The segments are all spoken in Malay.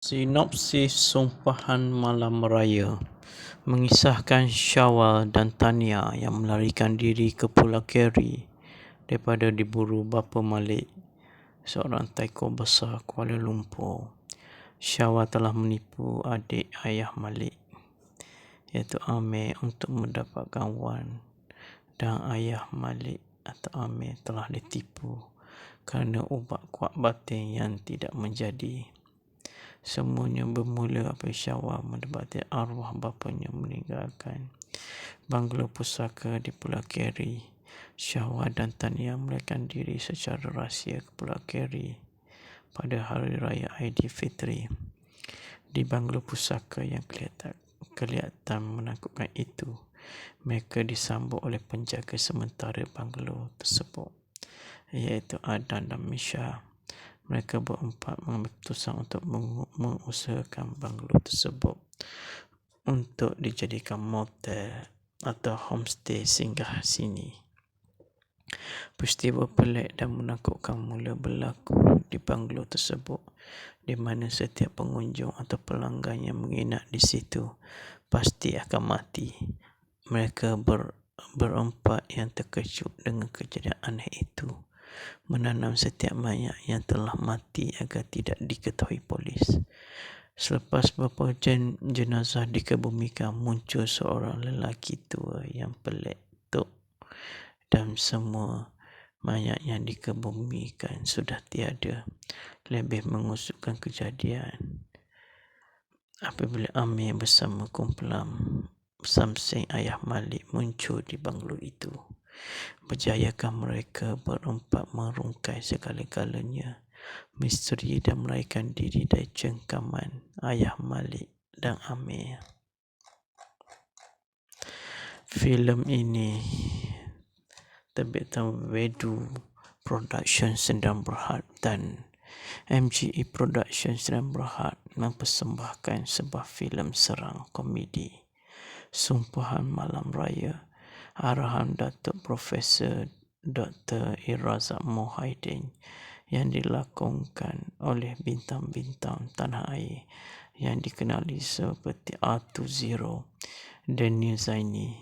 Sinopsis Sumpahan Malam Raya mengisahkan Syawal dan Tania yang melarikan diri ke Pulau Keri daripada diburu bapa Malik, seorang taiko besar Kuala Lumpur. Syawal telah menipu adik ayah Malik, iaitu Amir, untuk mendapatkan wan, dan ayah Malik atau Amir telah ditipu kerana ubat kuat batin yang tidak menjadi. Semuanya bermula apabila Syawal mendapati arwah bapanya meninggalkan banglo pusaka di Pulau Keri. Syawal dan Tania melarikan diri secara rahsia ke Pulau Keri pada hari raya Aidilfitri. Di banglo pusaka yang kelihatan menakutkan itu, mereka disambut oleh penjaga sementara banglo tersebut, iaitu Adam dan Misha. Mereka berempat mengambil keputusan untuk mengusahakan banglo tersebut untuk dijadikan motel atau homestay singgah sini. Peristiwa pelik dan menakutkan mula berlaku di banglo tersebut, di mana setiap pengunjung atau pelanggan yang menginap di situ pasti akan mati. Mereka berempat yang terkejut dengan kejadian aneh itu menanam setiap mayat yang telah mati agar tidak diketahui polis. Selepas beberapa jenazah dikebumikan, muncul seorang lelaki tua yang pelik dan semua mayat yang dikebumikan sudah tiada. Lebih mengusutkan kejadian apabila Amir bersama kumpulan Samseng ayah Malik muncul di banglo itu. Berjayakah mereka berempat merungkai segala-galanya misteri dan melarikan diri dari cengkaman ayah Malik dan Amir. Filem ini terbitan Wedu Production Sdn Bhd dan MGE Production Sdn Bhd mempersembahkan sebuah filem serang komedi Sumpahan Malam Raya, arahan Datuk Profesor Dr. Irazak Mohaidin, yang dilakonkan oleh bintang-bintang tanah air yang dikenali seperti Atu Zero, Daniel Zaini,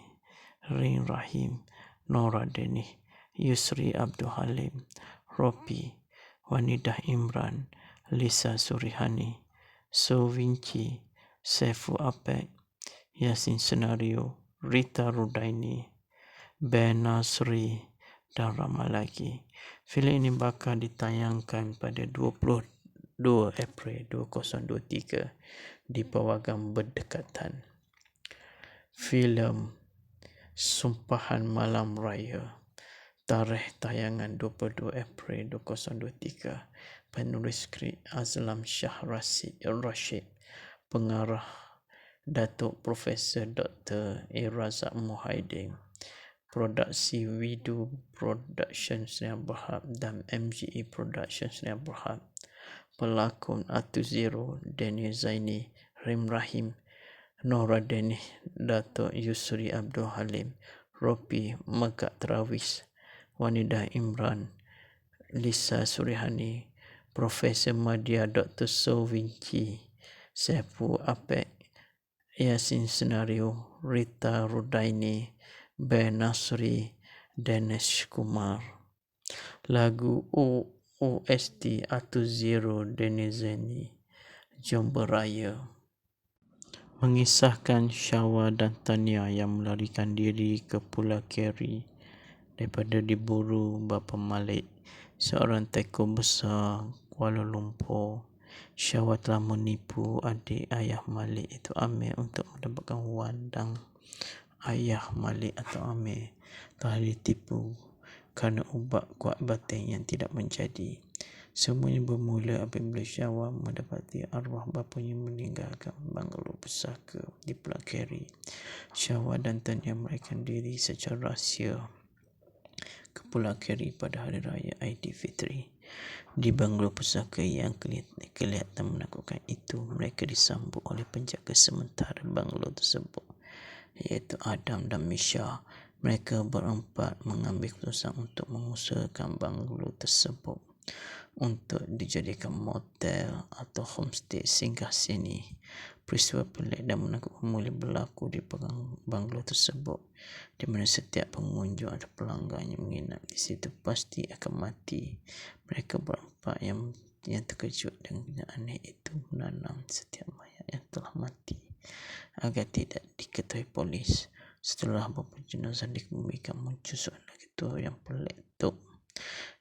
Rin Rahim, Nora Denih, Yusri Abdul Halim, Ropi, Wanidah Imran, Lisa Surihani, So Vinci, Saifu Apek, Yasin Senario, Rita Rudaini, Ben Nasri, dan ramai lagi. Filem ini bakal ditayangkan pada 22 April 2023 di pawagam berdekatan. Filem Sumpahan Malam Raya, tarikh tayangan 22 April 2023. Penulis skrip Azlam Shah Rashid, pengarah Datuk Profesor Dr. Irazak Mohaidin, produksi Widu Production Sdn Bhd dan MGE Production Sdn Bhd. Pelakon Atu Zero, Daniel Zaini, Rim Rahim, Nora Denih, Datuk Yusri Abdul Halim, Ropi Megat Trawis, Wanidah Imran, Lisa Surihani, Profesor Madya Dr. So Vinci, Saifu Apek, Yasin Senario, Rita Rudaini, Ben Nasri, Dinesh Kumar. Lagu OST Atu Zero Denizeni, Jom Beraya, mengisahkan Syawal dan Tania yang melarikan diri ke Pulau Keri daripada diburu bapa Malik, seorang taiko besar Kuala Lumpur. Syawal telah menipu adik ayah Malik, itu Amir, untuk mendapatkan wan, dan ayah Malik atau Amir telah ditipu kerana ubat kuat batin yang tidak menjadi. Semuanya bermula apabila Syawal mendapati arwah bapanya meninggalkan banglo pusaka di Pulau Keri. Syawal dan Tania melarikan diri secara rahsia ke Pulau Keri pada hari raya Aidilfitri. Di banglo pusaka yang kelihatan menakutkan itu, mereka disambut oleh penjaga sementara banglo tersebut, iaitu Adam dan Misha. Mereka berempat mengambil keputusan untuk mengusahakan banglo tersebut untuk dijadikan motel atau homestay singgah sini. Peristiwa pelik dan menakutkan mula berlaku di banglo tersebut, di mana setiap pengunjung atau pelanggan yang menginap di situ pasti akan mati. Mereka berempat yang terkejut dengan kejadian aneh itu menanam setiap mayat yang telah mati agar tidak diketahui polis. Setelah beberapa jenazah dikebumikan, muncul soalan ketua yang pelik tu,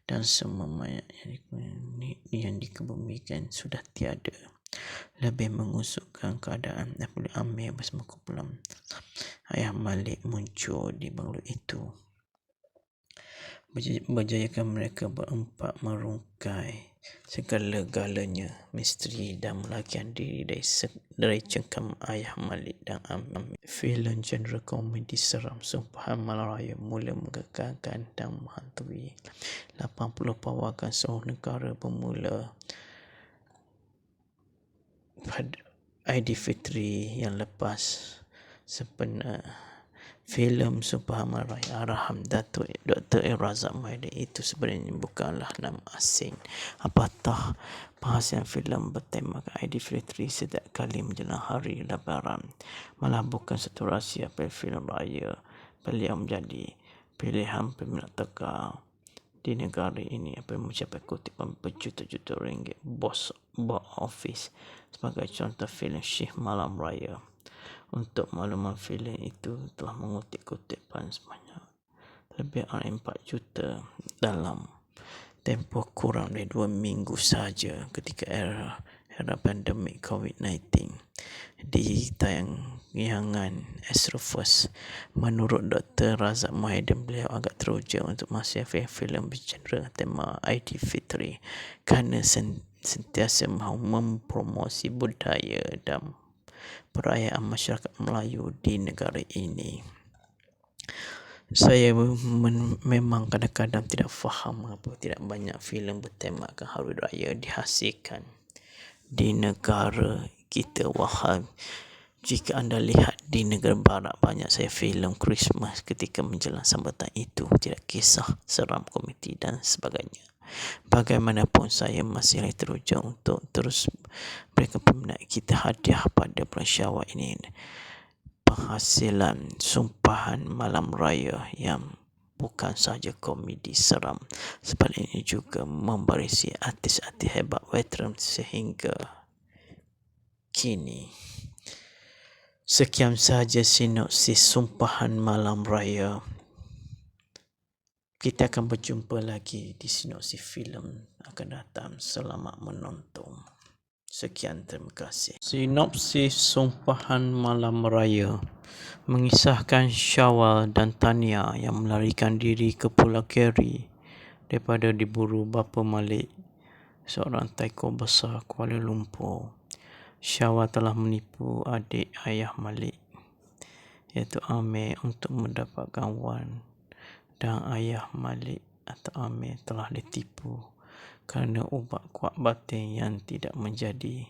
dan semua mayat yang dikebumikan sudah tiada. Lebih mengusukkan keadaan apabila Amir bersama kumpulan ayah Malik muncul di banglo itu. Berjayakan mereka berempat merungkai segala-galanya misteri dan melarikan diri dari cengkam ayah Malik dan Amir. Filem genre komedi seram Sumpahan Malam Raya mula menggegarkan dan menghantui 80 pawagam seluruh negara bermula pada Aidilfitri yang lepas. Filem Sumpahan Malam Raya arahan Datuk Dr. Razak Mohidin itu sebenarnya bukanlah nama asing. Apatah penghasilan filem bertemakan Aidilfitri setiap kali menjelang hari Lebaran. Malah bukan satu rahsia pada filem raya beliau menjadi pilihan peminat tegar di negara ini apabila mencapai kutipan berjuta-juta ringgit box office. Sebagai contoh, filem Syekh Malam Raya. Untuk makluman, filem itu telah mengutip kutipan sebanyak lebih dari 4 juta dalam tempoh kurang dari 2 minggu sahaja ketika era pandemik COVID-19. Di tayangan Astro First, menurut Dr. Razak Mohidin, beliau agak teruja untuk masuk filem bergenre tema Aidilfitri kerana sentiasa mahu mempromosi budaya dan perayaan masyarakat Melayu di negara ini. Saya memang kadang-kadang tidak faham mengapa tidak banyak filem bertemakan Hari Raya dihasilkan di negara kita. Wahai, jika anda lihat di negara barat, banyak saya filem Christmas ketika menjelang sambutan itu, tidak kisah seram, komedi dan sebagainya. Bagaimanapun, saya masih teruja untuk terus berikan peminat kita hadiah pada bulan Syawal ini, penghasilan Sumpahan Malam Raya yang bukan sahaja komedi seram, sebaliknya juga membarisi artis-artis hebat veteran sehingga kini. Sekian sahaja sinopsis Sumpahan Malam Raya. Kita akan berjumpa lagi di sinopsis filem akan datang. Selamat menonton. Sekian, terima kasih. Sinopsis Sumpahan Malam Raya mengisahkan Syawal dan Tania yang melarikan diri ke Pulau Keri daripada diburu bapa Malik, seorang taiko besar Kuala Lumpur. Syawal telah menipu adik ayah Malik, iaitu Amir, untuk mendapatkan wang, dan ayah Malik atau Amir telah ditipu kerana ubat kuat batin yang tidak menjadi.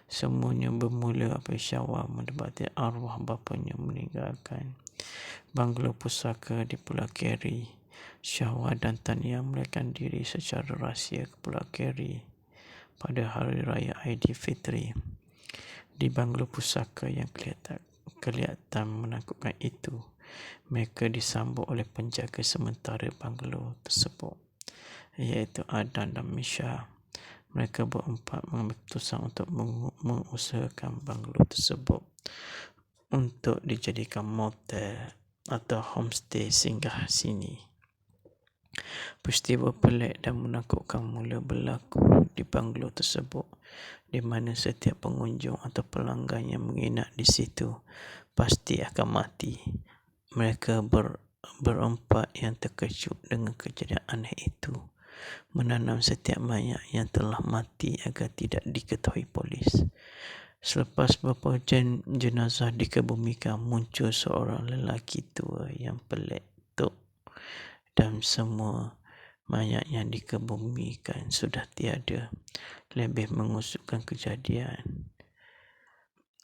Semuanya bermula apabila Syawal mendapati arwah bapanya meninggalkan banglo pusaka di Pulau Keri. Syawal dan Tania melarikan diri secara rahsia ke Pulau Keri pada Hari Raya Aidilfitri. Di banglo pusaka yang kelihatan menakutkan itu, mereka disambut oleh penjaga sementara banglo tersebut, iaitu Adan dan Misha. Mereka berempat mengambil keputusan untuk mengusahakan banglo tersebut untuk dijadikan motel atau homestay singgah sini. Peristiwa pelik dan menakutkan mula berlaku di banglo tersebut, di mana setiap pengunjung atau pelanggan yang menginap di situ pasti akan mati. Mereka berempat yang terkejut dengan kejadian aneh itu menanam setiap mayat yang telah mati agar tidak diketahui polis. Selepas beberapa jenazah dikebumikan, muncul seorang lelaki tua yang pelik tu, dan semua mayat yang dikebumikan sudah tiada. Lebih mengusukkan kejadian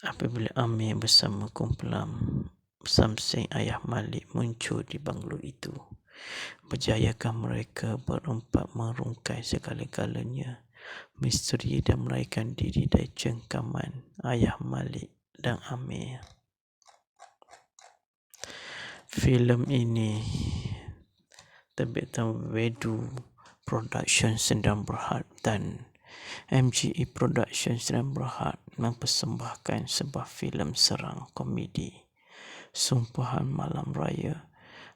apabila Amir bersama kumpulan Samseng ayah Malik muncul di banglo itu. Berjayakah mereka berempat merungkai segala-galanya, misteri dan melarikan diri dari cengkaman ayah Malik dan Amir. Filem ini terbitan Wedu Productions Sdn Bhd dan MGE Productions Sdn Bhd mempersembahkan sebuah filem serang komedi Sumpahan Malam Raya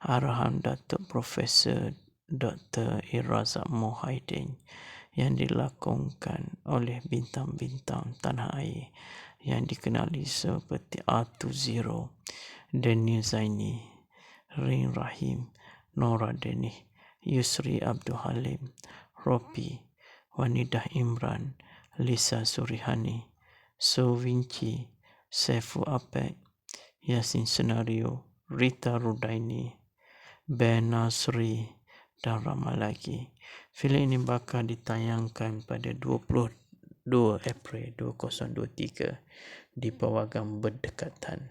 arahan Datuk Profesor Dr. Razak Mohyidin yang dilakonkan oleh bintang-bintang tanah air yang dikenali seperti R20, Daniel Zaini, Rin Rahim, Nora Denih, Yusri Abdul Halim, Ropi, Wanidah Imran, Lisa Surihani, So Vinci, Saifu Apek, Yasin Senario, Rita Rudaini, Ben Nasri dan ramai lagi. Filem ini bakal ditayangkan pada 22 April 2023 di Pawagam Berdekatan.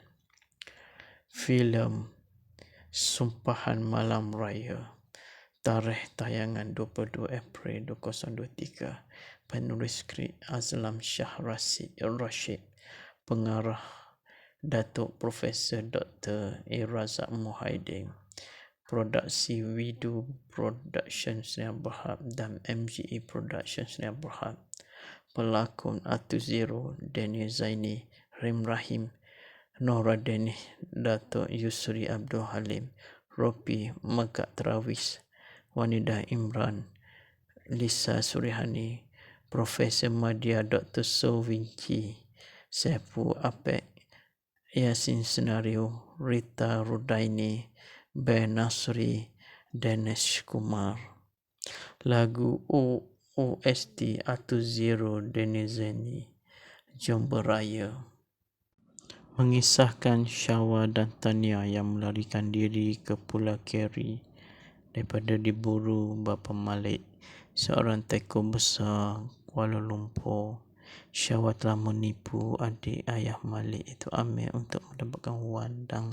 Filem Sumpahan Malam Raya, tarikh tayangan 22 April 2023. Penulis skrip Azlam Shah Rashid, pengarah Datuk Profesor Dr. Razak Mohyidin, produksi Widu Productions Sdn Bhd dan MGE Productions Sdn Bhd. Pelakon R20, Daniel Zaini, Rim Rahim, Nora Denih, Datuk Yusri Abdul Halim, Ropi Megat Terawis, Wanidah Imran, Lisa Surihani, Profesor Madya Dr. So Vinci, Saifu Apek, Yasin Senario, Rita Rudaini, Ben Nasri, Dinesh Kumar. Lagu OST R20 Denizeni, Jom Beraya, mengisahkan Syawa dan Tania yang melarikan diri ke Pulau Keri daripada diburu bapa Malik, seorang teko besar Kuala Lumpur. Syawa telah menipu adik ayah Malik itu Amir untuk mendapatkan wang, dan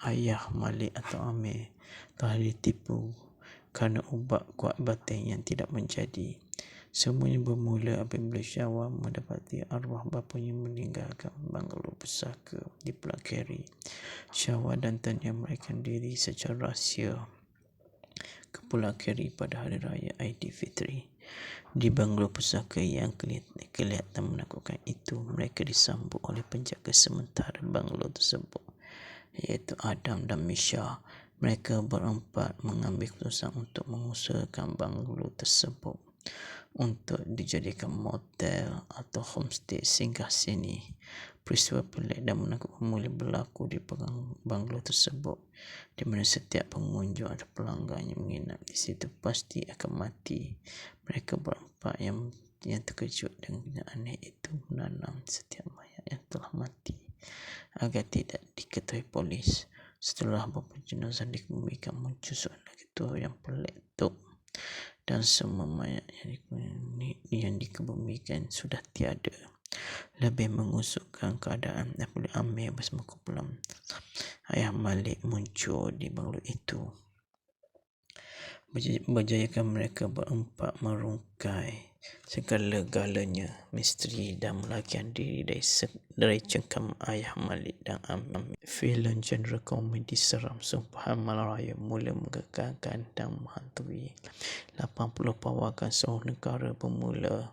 ayah Malik atau Amir telah ditipu kerana ubat kuat batin yang tidak menjadi. Semuanya bermula apabila Syawa mendapati arwah bapanya meninggalkan banglo pusaka di Pulau Keri. Syawa dan Tania melarikan diri secara rahsia ke Pulau Keri pada Hari Raya Aidilfitri. Di banglo pusaka yang kelihatan menakutkan itu, mereka disambut oleh penjaga sementara banglo tersebut, iaitu Adam dan Misha. Mereka berempat mengambil keputusan untuk mengusahakan banglo tersebut untuk dijadikan motel atau homestay singgah sini. Peristiwa pelik dan menakutkan mula berlaku di banglo tersebut, di mana setiap pengunjung atau pelanggan yang menginap di situ pasti akan mati. Mereka berempat yang terkejut dengan aneh itu menanam setiap mayat yang telah mati agar tidak diketahui polis. Setelah beberapa jenazah dikebumikan, muncul soalan ketua yang pelik tu, dan semua mayat yang dikebumikan sudah tiada. Lebih mengusukkan keadaan apabila Amir bersama kumpulan ayah Malik muncul di banglo itu. Berjayakan mereka berempat merungkai segala-galanya, misteri dan melarikan diri dari cengkam ayah Malik dan Amir. Filem genre komedi seram Sumpahan Malam Raya mula menggegarkan dan menghantui 80 pawagam seluruh negara bermula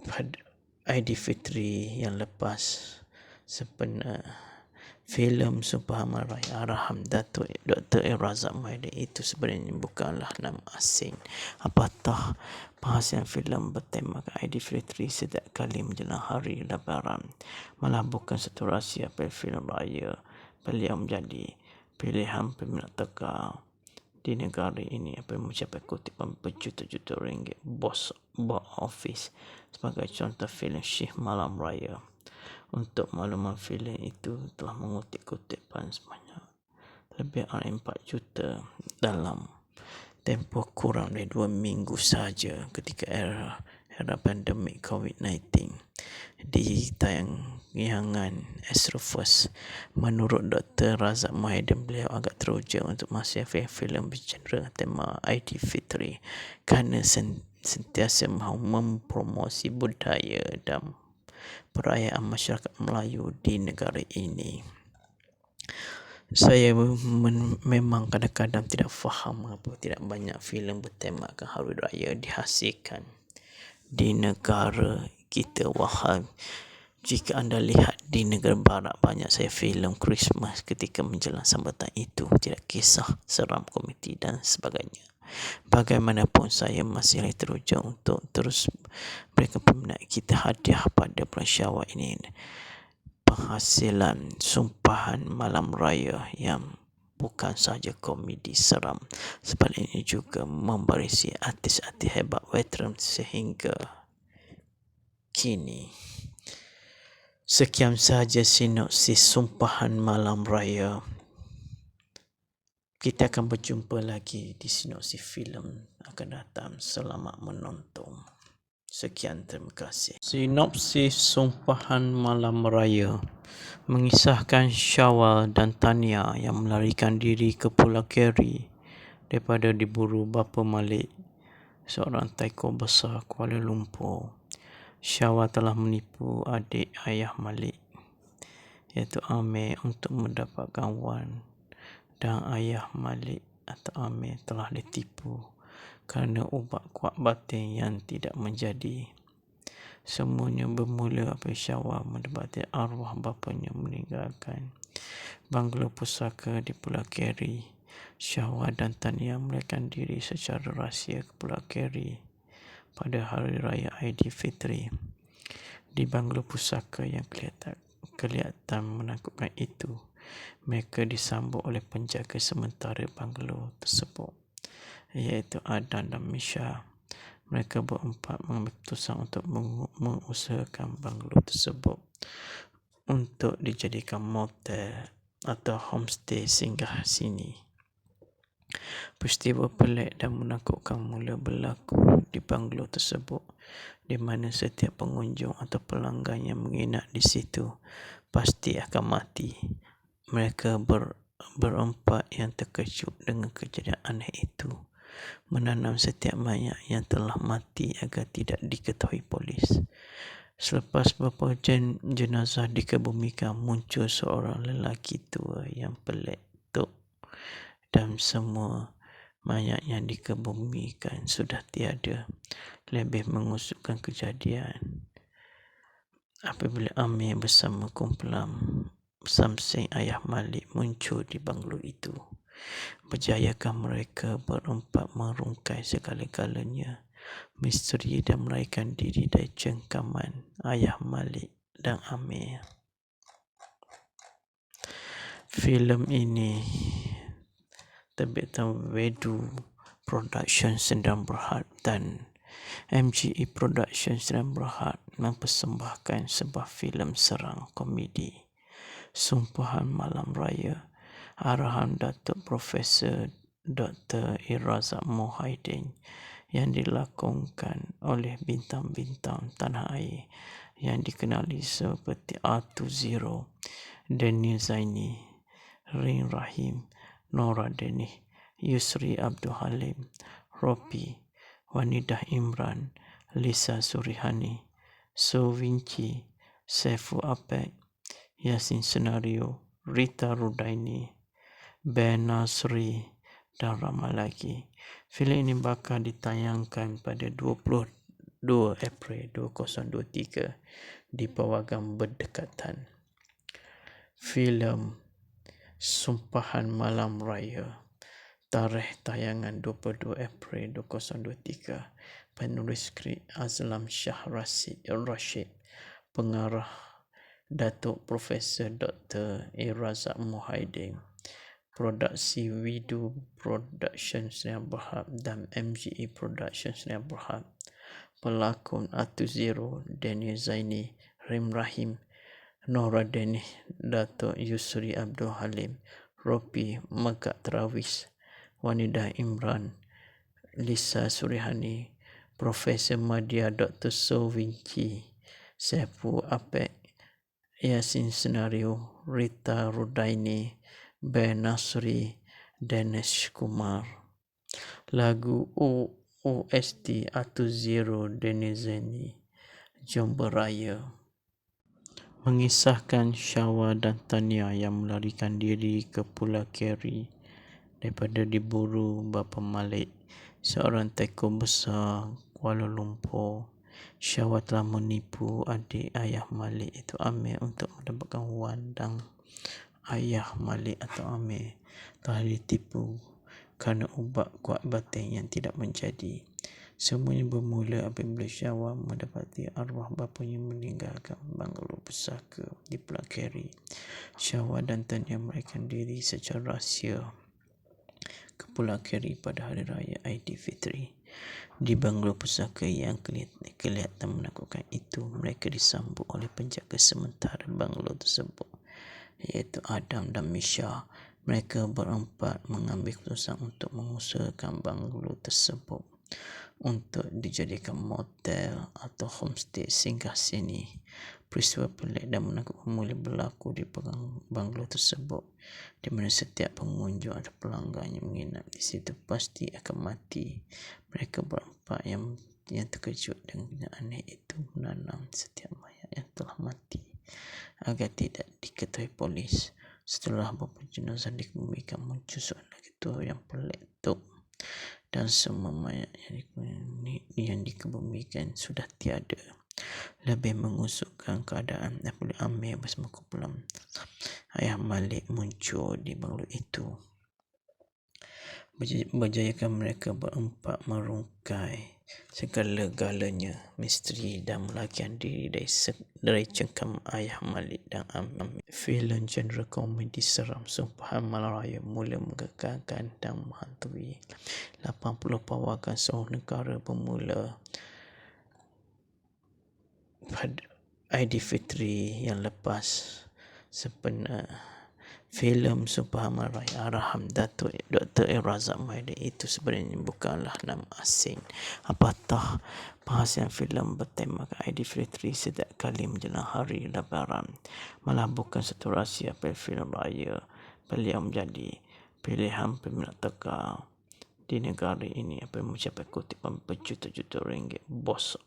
pada Aidilfitri yang lepas. Filem Sumpahan Malam Raya arahan Datuk Dr. Razak Mohyidin itu sebenarnya bukanlah nama asing. Apatah perhasilan filem bertemakan Aidilfitri setiap kali menjelang hari Lebaran. Malah bukan satu rahsia pada filem raya beliau menjadi pilihan peminat tegar di negara ini apabila mencapai kutipan berjuta-juta ringgit box office. Sebagai contoh, filem Syekh Malam Raya. Untuk makluman, filem itu telah mengutip kutipan sebanyak lebih dari 4 juta dalam tempoh kurang dari 2 minggu sahaja ketika era pandemik COVID-19 di tayangan Astro First. Menurut Dr. Razak Muhyiddin, beliau agak teruja untuk masuk filem bergenre tema Aidilfitri kerana sentiasa mahu mempromosi budaya dan perayaan masyarakat Melayu di negara ini. Saya memang kadang-kadang tidak faham mengapa tidak banyak filem bertemakan Hari Raya dihasilkan di negara kita. Wahai, jika anda lihat di negara barat, banyak saya filem Christmas ketika menjelang sambutan itu, tidak kisah seram, komedi dan sebagainya. Bagaimanapun, saya masih teruja untuk terus berikan peminat kita hadiah pada bulan Syawal ini, penghasilan Sumpahan Malam Raya yang bukan sahaja komedi seram, sebaliknya juga membarisi artis-artis hebat veteran sehingga kini. Sekian sahaja sinopsis Sumpahan Malam Raya. Kita akan berjumpa lagi di sinopsis filem akan datang. Selamat menonton. Sekian, terima kasih. Sinopsis Sumpahan Malam Raya mengisahkan Syawal dan Tania yang melarikan diri ke Pulau Keri daripada diburu bapa Malik, seorang taiko besar Kuala Lumpur. Syawal telah menipu adik ayah Malik, iaitu Amir, untuk mendapatkan wang, dan ayah Malik atau Amir telah ditipu kerana ubat kuat batin yang tidak menjadi. Semuanya bermula apabila Syawal mendapati arwah bapanya meninggalkan banglo pusaka di Pulau Keri. Syawal dan Tania melarikan diri secara rahsia ke Pulau Keri pada Hari Raya Aidilfitri. Di banglo pusaka yang kelihatan menakutkan itu, mereka disambut oleh penjaga sementara banglo tersebut, iaitu Adan dan Misha. Mereka berempat mengambil keputusan untuk mengusahakan banglo tersebut untuk dijadikan motel atau homestay singgah sini. Peristiwa pelik dan menakutkan mula berlaku di banglo tersebut, di mana setiap pengunjung atau pelanggan yang menginap di situ pasti akan mati. Mereka berempat yang terkejut dengan kejadian aneh itu menanam setiap mayat yang telah mati agar tidak diketahui polis. Selepas beberapa jenazah dikebumikan, muncul seorang lelaki tua yang pelik dan semua mayat yang dikebumikan sudah tiada. Lebih mengusutkan kejadian apabila Amir bersama kumpulan Samsing ayah Malik muncul di banglo itu. Berjayakah mereka berempat merungkai segala-galanya misteri dan melarikan diri dari cengkaman ayah Malik dan Amir. Filem ini terbitan Wedu Production Sdn Bhd dan MGE Production Sdn Bhd mempersembahkan sebuah filem serang komedi Sumpahan Malam Raya, arahan Datuk Profesor Dr. Razak Muhyiddin, yang dilakonkan oleh bintang-bintang tanah air yang dikenali seperti Atu Zero, Daniel Zaini, Rin Rahim, Nora Denih, Yusri Abdul Halim, Ropi, Wanidah Imran, Lisa Surihani, So Vinci, Saifu Apek, Yasin Senario, Rita Rudaini, Ben Nasri dan ramai lagi. Filem ini bakal ditayangkan pada 22 April 2023 di pawagam berdekatan. Filem Sumpahan Malam Raya, tarikh tayangan 22 April 2023. Penulis skrip Azlam Shah Rashid, pengarah Datuk Profesor Dr. Razak Muhyiddin, produksi Widu Production Sdn Bhd dan MGE Production Sdn Bhd. Pelakon Atu Zero, Daniel Zaini, Rim Rahim, Nora Denih, Datuk Yusri Abdul Halim, Ropi Megat Travis, Wanidah Imran, Lisa Surihani, Profesor Madya Dr. So Vinci, Saiful Apek, Yasin Senario, Rita Rudaini, Ben Nasri, Dinesh Kumar. Lagu OST atau Zero Denizeni, Jomba Raya, mengisahkan Syawa dan Tania yang melarikan diri ke Pulau Keri daripada diburu bapa Malik, seorang teko besar Kuala Lumpur. Syawa telah menipu adik ayah Malik itu Amir untuk mendapatkan wang, dan ayah Malik atau Amir telah ditipu kerana ubat kuat batin yang tidak menjadi. Semuanya bermula apabila Syawa mendapati arwah bapanya meninggalkan banglo pusaka di Pulau Keri. Syawa dan Tania melarikan diri secara rahsia ke Pulau Keri pada hari raya Aidilfitri. Di banglo pusaka yang kelihatan menakutkan itu, mereka disambut oleh penjaga sementara banglo tersebut, iaitu Adam dan Misha. Mereka berempat mengambil keputusan untuk mengusahakan banglo tersebut untuk dijadikan motel atau homestay singgah sini. Peristiwa pelik dan menakutkan mula berlaku di banglo tersebut, di mana setiap pengunjung atau pelanggan yang menginap di situ pasti akan mati. Mereka berempat yang terkejut dengan kenyataan itu menanam setiap mayat yang telah mati agar tidak diketahui polis. Setelah beberapa jenazah dikebumikan, muncul soalan ketua yang pelik tu, dan semua mayat yang dikebumikan sudah tiada. Lebih mengusukkan keadaan apabila Amir bersama kumpulan ayah Malik muncul di banglo itu. Berjayakan mereka berempat merungkai segala-galanya misteri dan melarikan diri dari cengkam ayah Malik dan Amir. Filem genre komedi seram Sumpahan Malam Raya mula menggegarkan dan menghantui 80 pawakan seluruh negara bermula pada Aidilfitri yang lepas. Sebenarnya filem Sumpahan Malam Raya arahan Datuk Dr. Razak Mohidin itu sebenarnya bukanlah nama asing. Apatah penghasilan filem bertemakan Aidilfitri setiap kali menjelang hari Lebaran. Malah bukan satu rahsia pada filem raya beliau menjadi pilihan peminat tegar di negara ini apabila mencapai kutipan berjuta-juta ringgit box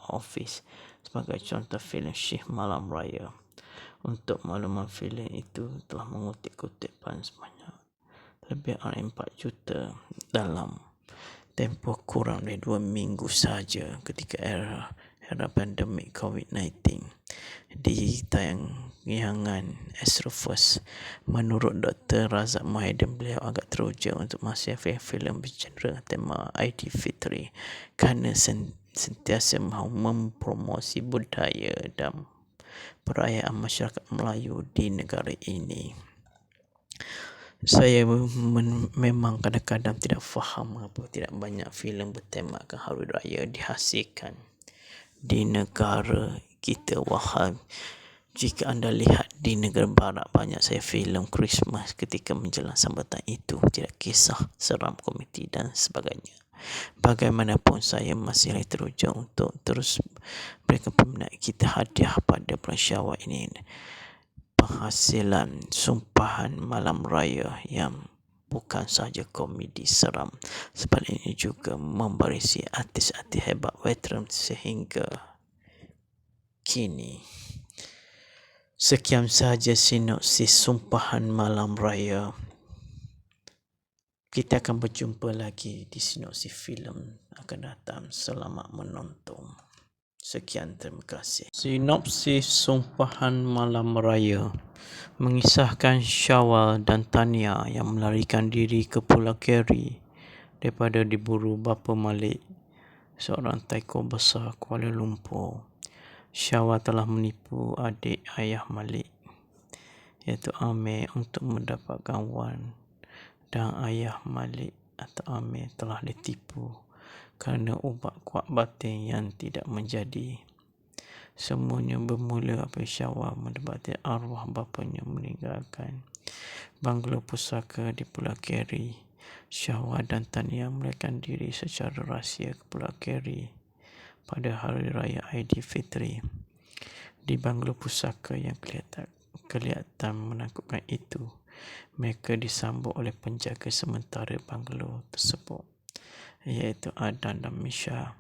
office. Sebagai contoh, filem Syekh Malam Raya. Untuk makluman, filem itu telah mengutip kutipan sebanyak lebih dari 4 juta dalam tempoh kurang dari 2 minggu sahaja ketika era pandemik COVID-19. Di tayangan Astro First, menurut Dr. Razak Mohidin, beliau agak teruja untuk masih filem bergenre tema Aidilfitri kerana sentiasa mahu mempromosi budaya dan perayaan masyarakat Melayu di negara ini. Saya memang kadang-kadang tidak faham mengapa tidak banyak filem bertemakan hari raya dihasilkan di negara kita. Wahai, jika anda lihat di negara barat, banyak saya filem Christmas ketika menjelang sambatan itu, tidak kisah seram, komedi dan sebagainya. Bagaimanapun, saya masih teruja untuk terus berikan peminat kita hadiah pada bulan Syawal ini, penghasilan Sumpahan Malam Raya yang bukan sahaja komedi seram, sebaliknya juga membarisi artis-artis hebat veteran sehingga kini. Sekian sahaja sinopsis Sumpahan Malam Raya. Kita akan berjumpa lagi di sinopsis filem akan datang. Selamat menonton. Sekian, terima kasih. Sinopsis Sumpahan Malam Raya mengisahkan Syawa dan Tania yang melarikan diri ke Pulau Keri daripada diburu bapa Malik, seorang teko besar Kuala Lumpur. Syawa telah menipu adik ayah Malik, iaitu Amir, untuk mendapatkan wang, dan ayah Malik atau Amir telah ditipu kerana ubat kuat batin yang tidak menjadi. Semuanya bermula apabila Syawa mendapati arwah bapanya meninggalkan banglo pusaka di Pulau Keri. Syawa dan Tania melarikan diri secara rahsia ke Pulau Keri pada hari raya Aidilfitri. Di banglo pusaka yang kelihatan menakutkan itu, mereka disambut oleh penjaga sementara banglo tersebut, iaitu Adam dan Misha.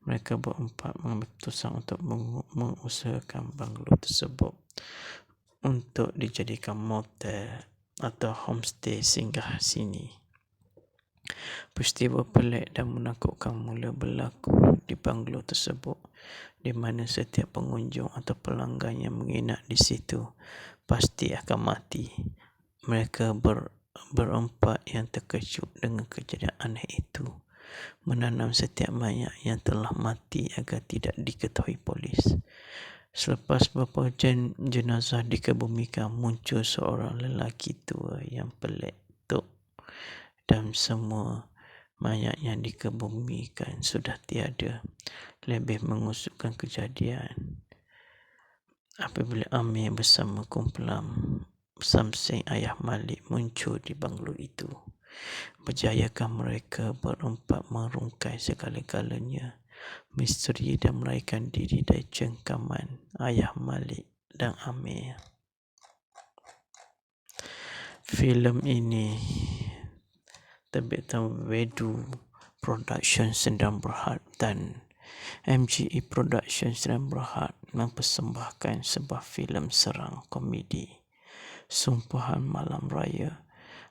Mereka berempat mengambil keputusan untuk mengusahakan banglo tersebut untuk dijadikan motel atau homestay singgah sini. Peristiwa pelik dan menakutkan mula berlaku di banglo tersebut, di mana setiap pengunjung atau pelanggan yang menginap di situ pasti akan mati. Mereka berempat yang terkejut dengan kejadian aneh itu menanam setiap mayat yang telah mati agar tidak diketahui polis. Selepas beberapa jenazah dikebumikan, muncul seorang lelaki tua yang pelik tok, dan semua mayat yang dikebumikan sudah tiada. Lebih mengusukkan kejadian apabila Amir bersama kumpulan Samseng ayah Malik muncul di banglo itu. Berjayakah mereka berempat merungkai segala-galanya misteri dan melarikan diri dari cengkaman ayah Malik dan Amir. Filem ini terbitan Wedu Production Sdn Bhd dan MGE Production Sdn Bhd mempersembahkan sebuah filem serang komedi Sumpahan Malam Raya,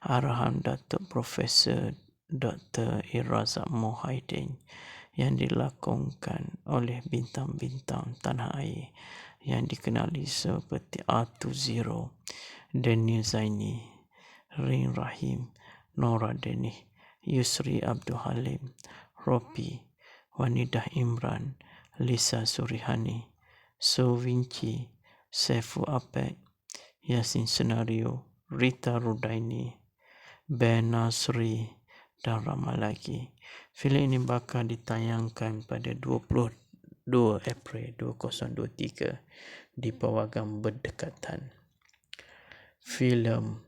arahan Datuk Profesor Dr. Irazak Mohaidin, yang dilakonkan oleh bintang-bintang tanah air yang dikenali seperti R20, Daniel Zaini, Rin Rahim, Nora Denih, Yusri Abdul Halim, Ropi, Wanidah Imran, Lisa Surihani, So Vinci, Saifu Apek, Yasin Senario, Rita Rudaini, Ben Nasri, dan ramai lagi. Filem ini bakal ditayangkan pada 22 April 2023 di Pawagam berdekatan. Filem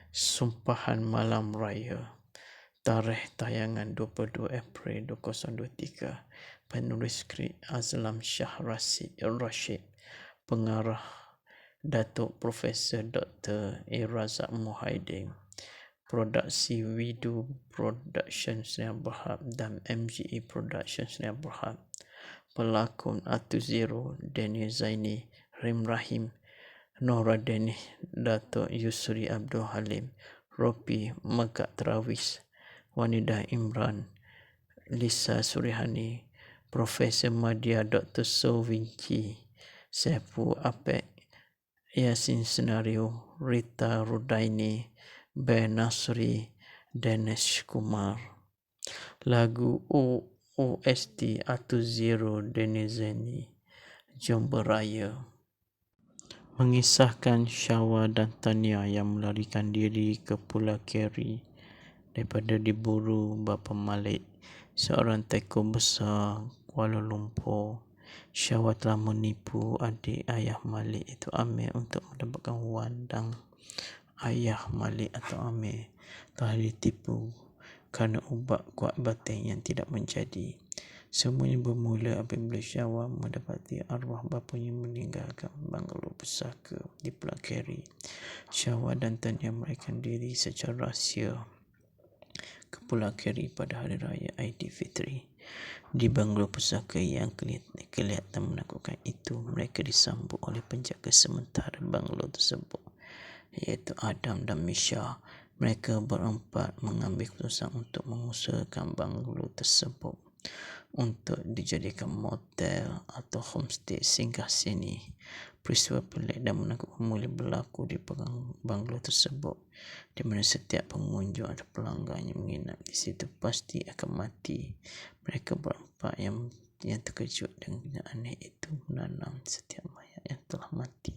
Sumpahan Malam Raya, tarikh tayangan 22 April 2023. Penulis skrip Azlam Shah Rashid, pengarah Datuk Profesor Dr. Irazak Mohaidin, produksi Widu Production Sdn Bhd dan MGE Production Sdn Bhd. Pelakon R20, Daniel Zaini, Rim Rahim, Nora Denih, Datuk Yusri Abdul Halim, Ropi Megat Terawis, Wanidah Imran, Lisa Surihani, Profesor Madya Dr. So Vinci, Saifu Apek, Yasin Senario, Rita Rudaini, Ben Nasri, Dinesh Kumar. Lagu OST R20 Denizeni, Jom Beraya, mengisahkan Syawal dan Tania yang melarikan diri ke Pulau Keri daripada diburu bapa Malik, seorang tycoon besar Kuala Lumpur. Syawal telah menipu adik ayah Malik itu Amir untuk mendapatkan wang, dan ayah Malik atau Amir telah ditipu kerana ubat kuat batin yang tidak menjadi. Semuanya bermula apabila Syawal mendapati arwah bapanya meninggalkan banglo pusaka di Pulau Keri. Syawal dan Tania melarikan diri secara rahsia ke Pulau Keri pada Hari Raya Aidilfitri. Di banglo pusaka yang kelihatan menakutkan itu, mereka disambut oleh penjaga sementara banglo tersebut, iaitu Adam dan Misha. Mereka berempat mengambil keputusan untuk mengusahakan banglo tersebut untuk dijadikan motel atau homestay singgah sini. Peristiwa pelik dan menakutkan mula berlaku di banglo tersebut, di mana setiap pengunjung atau pelanggan yang menginap di situ pasti akan mati. Mereka berempat yang terkejut dengan kejadian aneh itu menanam setiap mayat yang telah mati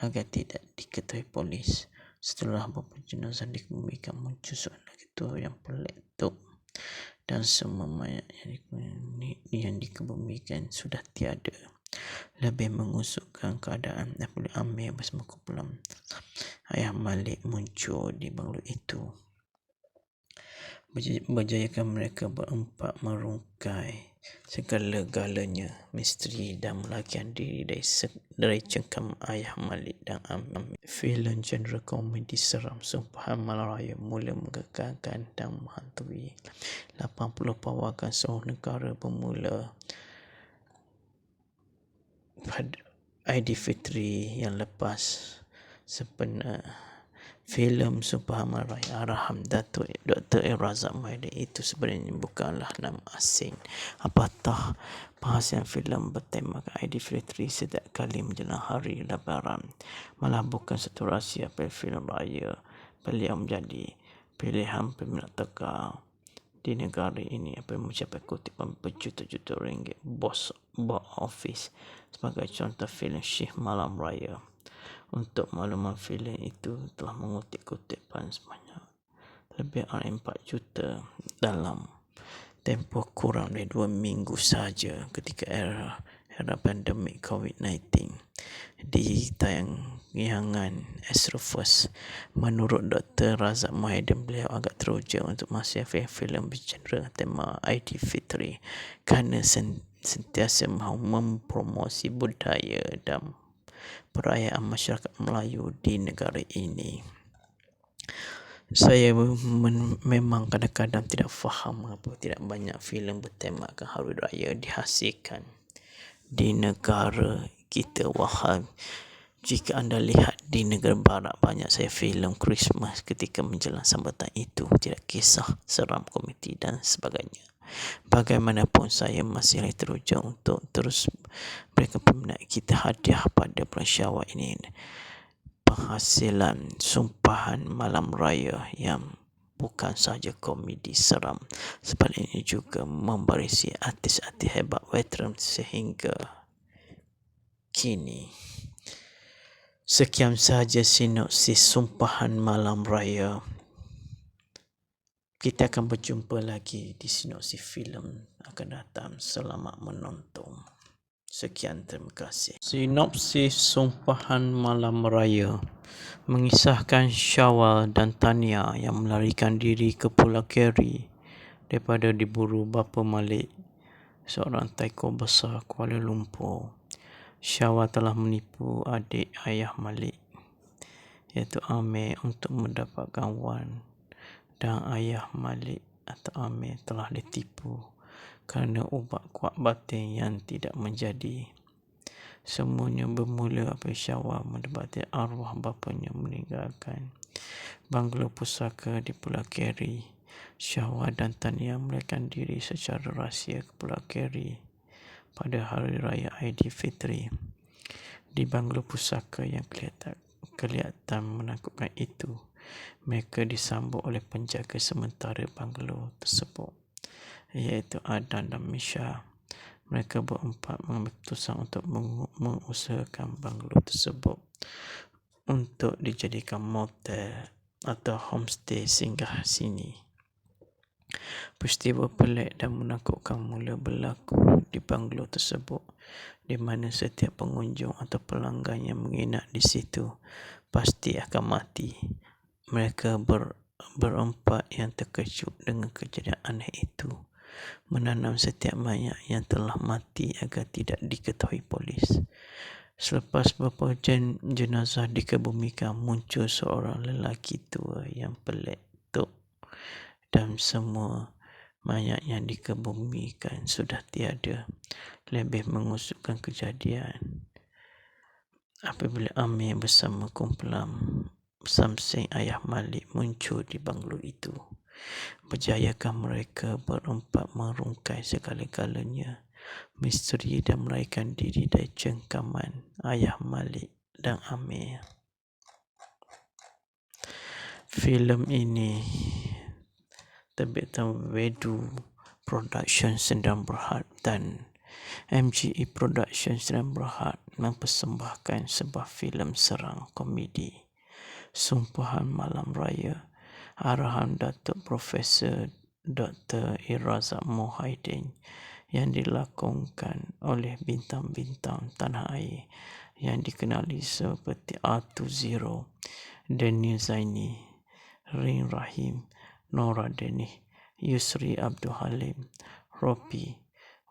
agar tidak diketahui polis. Setelah beberapa jenazah dikebumikan, muncul seorang lelaki tua yang pelik tok, dan semua mayat yang dikebumikan sudah tiada. Lebih mengusukkan keadaan apabila Amir bersama kumpulan ayah Malik muncul di banglo itu. Berjayakan mereka berempat merungkai segala-galanya misteri dan melarikan diri dari cengkam ayah Malik dan Amir. Filem genre komedi seram Sumpahan Malam Raya mula menggegarkan dan menghantui 80 pawagam seluruh negara bermula pada Aidilfitri yang lepas. Sebenarnya filem Sumpahan Malam Raya arahan Datuk Dr. Razak Mohidin itu sebenarnya bukanlah nama asing. Apatah perhasilan filem bertemakan Aidilfitri setiap kali menjelang hari Lebaran. Malah bukan satu rahsia pada filem raya beliau menjadi pilihan peminat tegar di negara ini apabila mencapai kutipan berjuta-juta ringgit box office. Sebagai contoh, filem Syekh Malam Raya. Untuk makluman, filem itu telah mengutip kutipan sebanyak lebih dari 4 juta dalam tempoh kurang dari 2 minggu sahaja ketika era pandemik COVID-19. Di tayangan Astro First, menurut Dr. Razak Mohidin, beliau agak teruja untuk masuk filem bergenre tema Aidilfitri kerana sentiasa mahu mempromosi budaya dan perayaan masyarakat Melayu di negara ini. Saya memang kadang-kadang tidak faham mengapa tidak banyak filem bertemakan hari raya dihasilkan di negara kita. Wahai, jika anda lihat di negara barat, banyak saya filem Christmas ketika menjelang sambutan itu, tidak kisah, seram, komedi dan sebagainya. Bagaimanapun, saya masih teruja untuk terus berikan peminat kita hadiah pada bulan Syawal ini. Penghasilan Sumpahan Malam Raya yang bukan sahaja komedi seram, sebaliknya juga membarisi artis-artis hebat veteran sehingga kini. Sekian sahaja sinopsis Sumpahan Malam Raya. Kita akan berjumpa lagi di sinopsis filem akan datang. Selamat menonton. Sekian, terima kasih. Sinopsis Sumpahan Malam Raya mengisahkan Syawal dan Tania yang melarikan diri ke Pulau Keri daripada diburu bapa Malik, seorang taiko besar Kuala Lumpur. Syawal telah menipu adik ayah Malik, iaitu Amir, untuk mendapatkan wang, dan ayah Malik atau Amir telah ditipu kerana ubat kuat batin yang tidak menjadi. Semuanya bermula apabila Syawal mendapati arwah bapanya meninggalkan banglo pusaka di Pulau Keri. Syawal dan Tania melarikan diri secara rahsia ke Pulau Keri pada hari raya Aidilfitri. Di banglo pusaka yang kelihatan menakutkan itu, mereka disambut oleh penjaga sementara banglo tersebut, iaitu Adan dan Misha. Mereka berempat mengambil keputusan untuk mengusahakan banglo tersebut untuk dijadikan motel atau homestay singgah sini. Peristiwa pelik dan menakutkan mula berlaku di banglo tersebut, di mana setiap pengunjung atau pelanggan yang menginap di situ pasti akan mati. Mereka berempat yang terkejut dengan kejadian aneh itu menanam setiap mayat yang telah mati agar tidak diketahui polis. Selepas beberapa jenazah dikebumikan, muncul seorang lelaki tua yang pelik tok, dan semua mayat yang dikebumikan sudah tiada. Lebih mengusutkan kejadian apabila Amir bersama kumpulan Samseng ayah Malik muncul di banglo itu. Berjayakah mereka berempat merungkai segala-galanya misteri dan melarikan diri dari cengkaman ayah Malik dan Amir. Filem ini terbitan Wedu Production Sdn Bhd dan MGE Production Sdn Bhd mempersembahkan sebuah filem seram komedi Sumpahan Malam Raya arahan Datuk Profesor Dr. Razak Mohidin yang dilakonkan oleh bintang-bintang tanah air yang dikenali seperti Atu Zero, Daniel Zaini, Rin Rahim, Nora Denih, Yusri Abdul Halim, Ropi,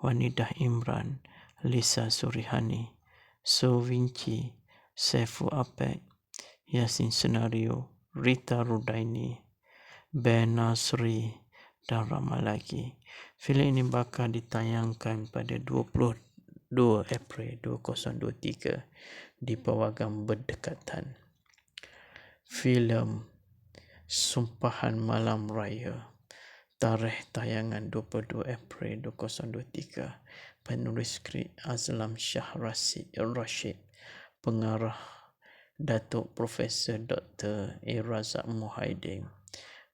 Wanidah Imran, Lisa Surihani, So Vinci, Saifu Apek, Yasin Senario, Rita Rudaini, Ben Nasri dan ramai lagi. Filem ini bakal ditayangkan pada 22 April 2023 di pawagam berdekatan. Filem Sumpahan Malam Raya, tarikh tayangan 22 April 2023. Penulis skrip Azlam Shah Rashid, pengarah Datuk Profesor Dr. Razak Muhaiddin,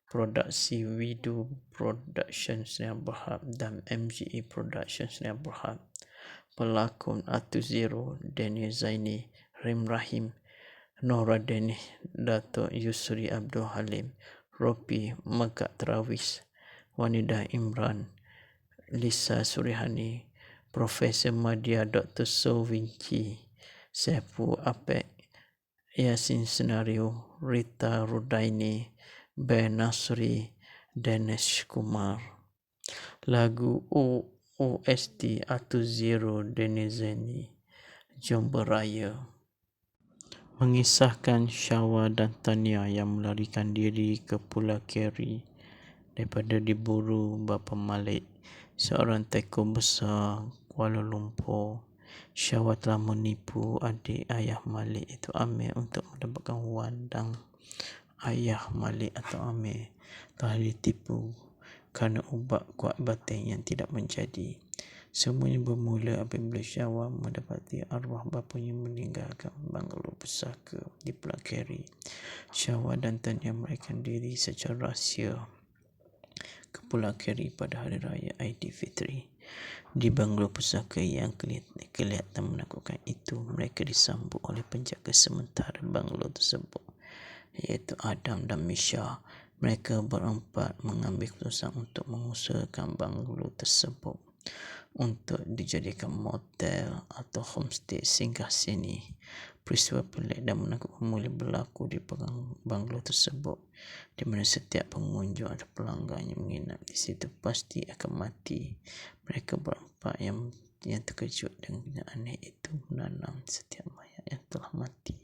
produksi Widu Productions Sdn Bhd dan MGE Productions Sdn Bhd. Pelakon Atu Zero, Daniel Zaini, Rim Rahim, Nora Denih, Datuk Yusri Abdul Halim, Ropi Megat Trawis, Wanidah Imran, Lisa Surihani, Profesor Madya Dr. So Vinci, Saifu Apek, Yasin Senario, Rita Rudaini, Ben Nasri, Dinesh Kumar. Lagu OST Atu Zero Denizeni, Jom Beraya, mengisahkan Syawa dan Tania yang melarikan diri ke Pulau Keri daripada diburu bapa Malik, seorang teko besar Kuala Lumpur. Syawa telah menipu adik ayah Malik itu Amir untuk mendapatkan wang, dan ayah Malik atau Amir telah ditipu kerana ubat kuat batin yang tidak menjadi. Semuanya bermula apabila Syawa mendapati arwah bapanya meninggalkan banglo pusaka di Pulau Keri. Syawa dan Tania melarikan diri secara rahsia ke Pulau Keri pada Hari Raya Aidilfitri. Di banglo pusaka yang kelihatan menakutkan itu, mereka disambut oleh penjaga sementara banglo tersebut, iaitu Adam dan Misha. Mereka berempat mengambil keputusan untuk mengusahakan banglo tersebut untuk dijadikan motel atau homestay singgah sini. Peristiwa pelik dan menakutkan mula berlaku di banglo tersebut, di mana setiap pengunjung atau pelanggan yang menginap di situ pasti akan mati. Mereka berempat yang terkejut dengan kenyataan aneh itu menanam setiap mayat yang telah mati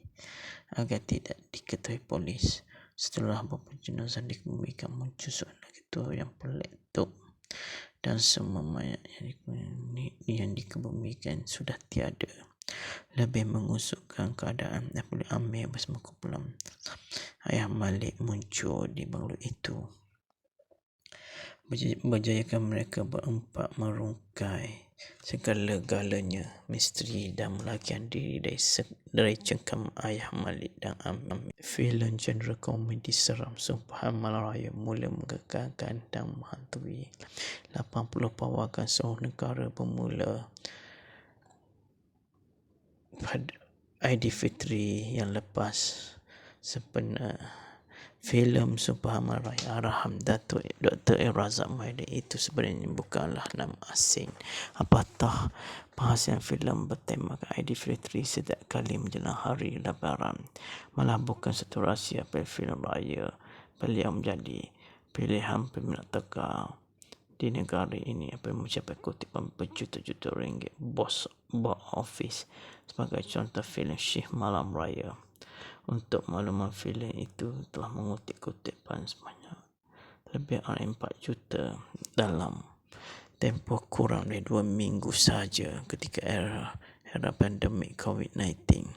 agar tidak diketahui polis. Setelah beberapa jenazah dikebumikan, muncul soalan ketua yang pelik tu, dan semua mayat yang dikebumikan sudah tiada. Lebih mengusukkan keadaan apabila Amir bersama kumpulan ayah Malik muncul di banglo itu. Berjayakan mereka berempat merungkai segala-galanya misteri dan melarikan diri dari cengkam ayah Malik dan Amir. Filem genre komedi seram Sumpahan Malam Raya mula menggegarkan dan menghantui 80 pawagam seluruh negara bermula pada Aidilfitri yang lepas. Sebenarnya filem Sumpahan Malam Raya arahan Datuk Dr. Razak Muhaiddin itu sebenarnya bukanlah nama asing. Apatah penghasilan filem bertemakan Aidilfitri setiap kali menjelang hari Lebaran. Malah bukan satu rahsia pada filem raya beliau menjadi pilihan peminat tegar di negara ini apabila mencapai kutipan berjuta-juta ringgit box office. Sebagai contoh, filem Syekh Malam Raya. Untuk makluman, filem itu telah mengutip kutipan sebanyak lebih dari 4 juta dalam tempoh kurang dari 2 minggu sahaja ketika era pandemik COVID-19.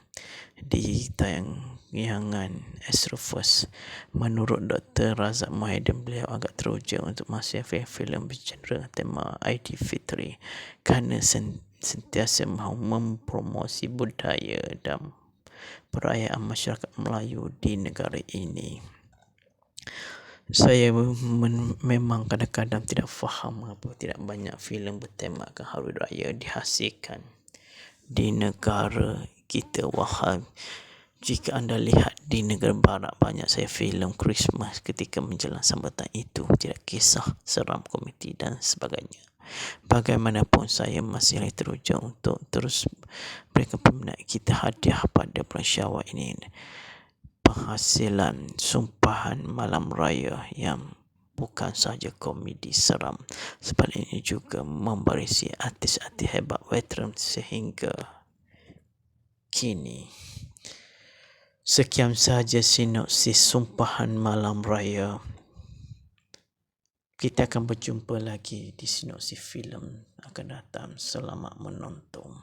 Di tayangan Astro First, menurut Dr. Razak Muhaiddin, beliau agak teruja untuk menghasilkan filem bergenre tema Aidilfitri kerana sentiasa mahu mempromosi budaya dan perayaan masyarakat Melayu di negara ini. Saya memang kadang-kadang tidak faham mengapa tidak banyak filem bertemakan Hari Raya dihasilkan di negara kita. Wahai, jika anda lihat di negara barat, banyak saya filem Christmas ketika menjelang sambatan itu, tidak kisah seram, komedi dan sebagainya. Bagaimanapun, saya masih teruja untuk terus berikan peminat kita hadiah pada bulan Syawal ini, penghasilan Sumpahan Malam Raya yang bukan sahaja komedi seram, sebaliknya juga membarisi artis-artis hebat veteran sehingga kini. Sekian sahaja sinopsis Sumpahan Malam Raya. Kita akan berjumpa lagi di sinopsis filem akan datang. Selamat menonton.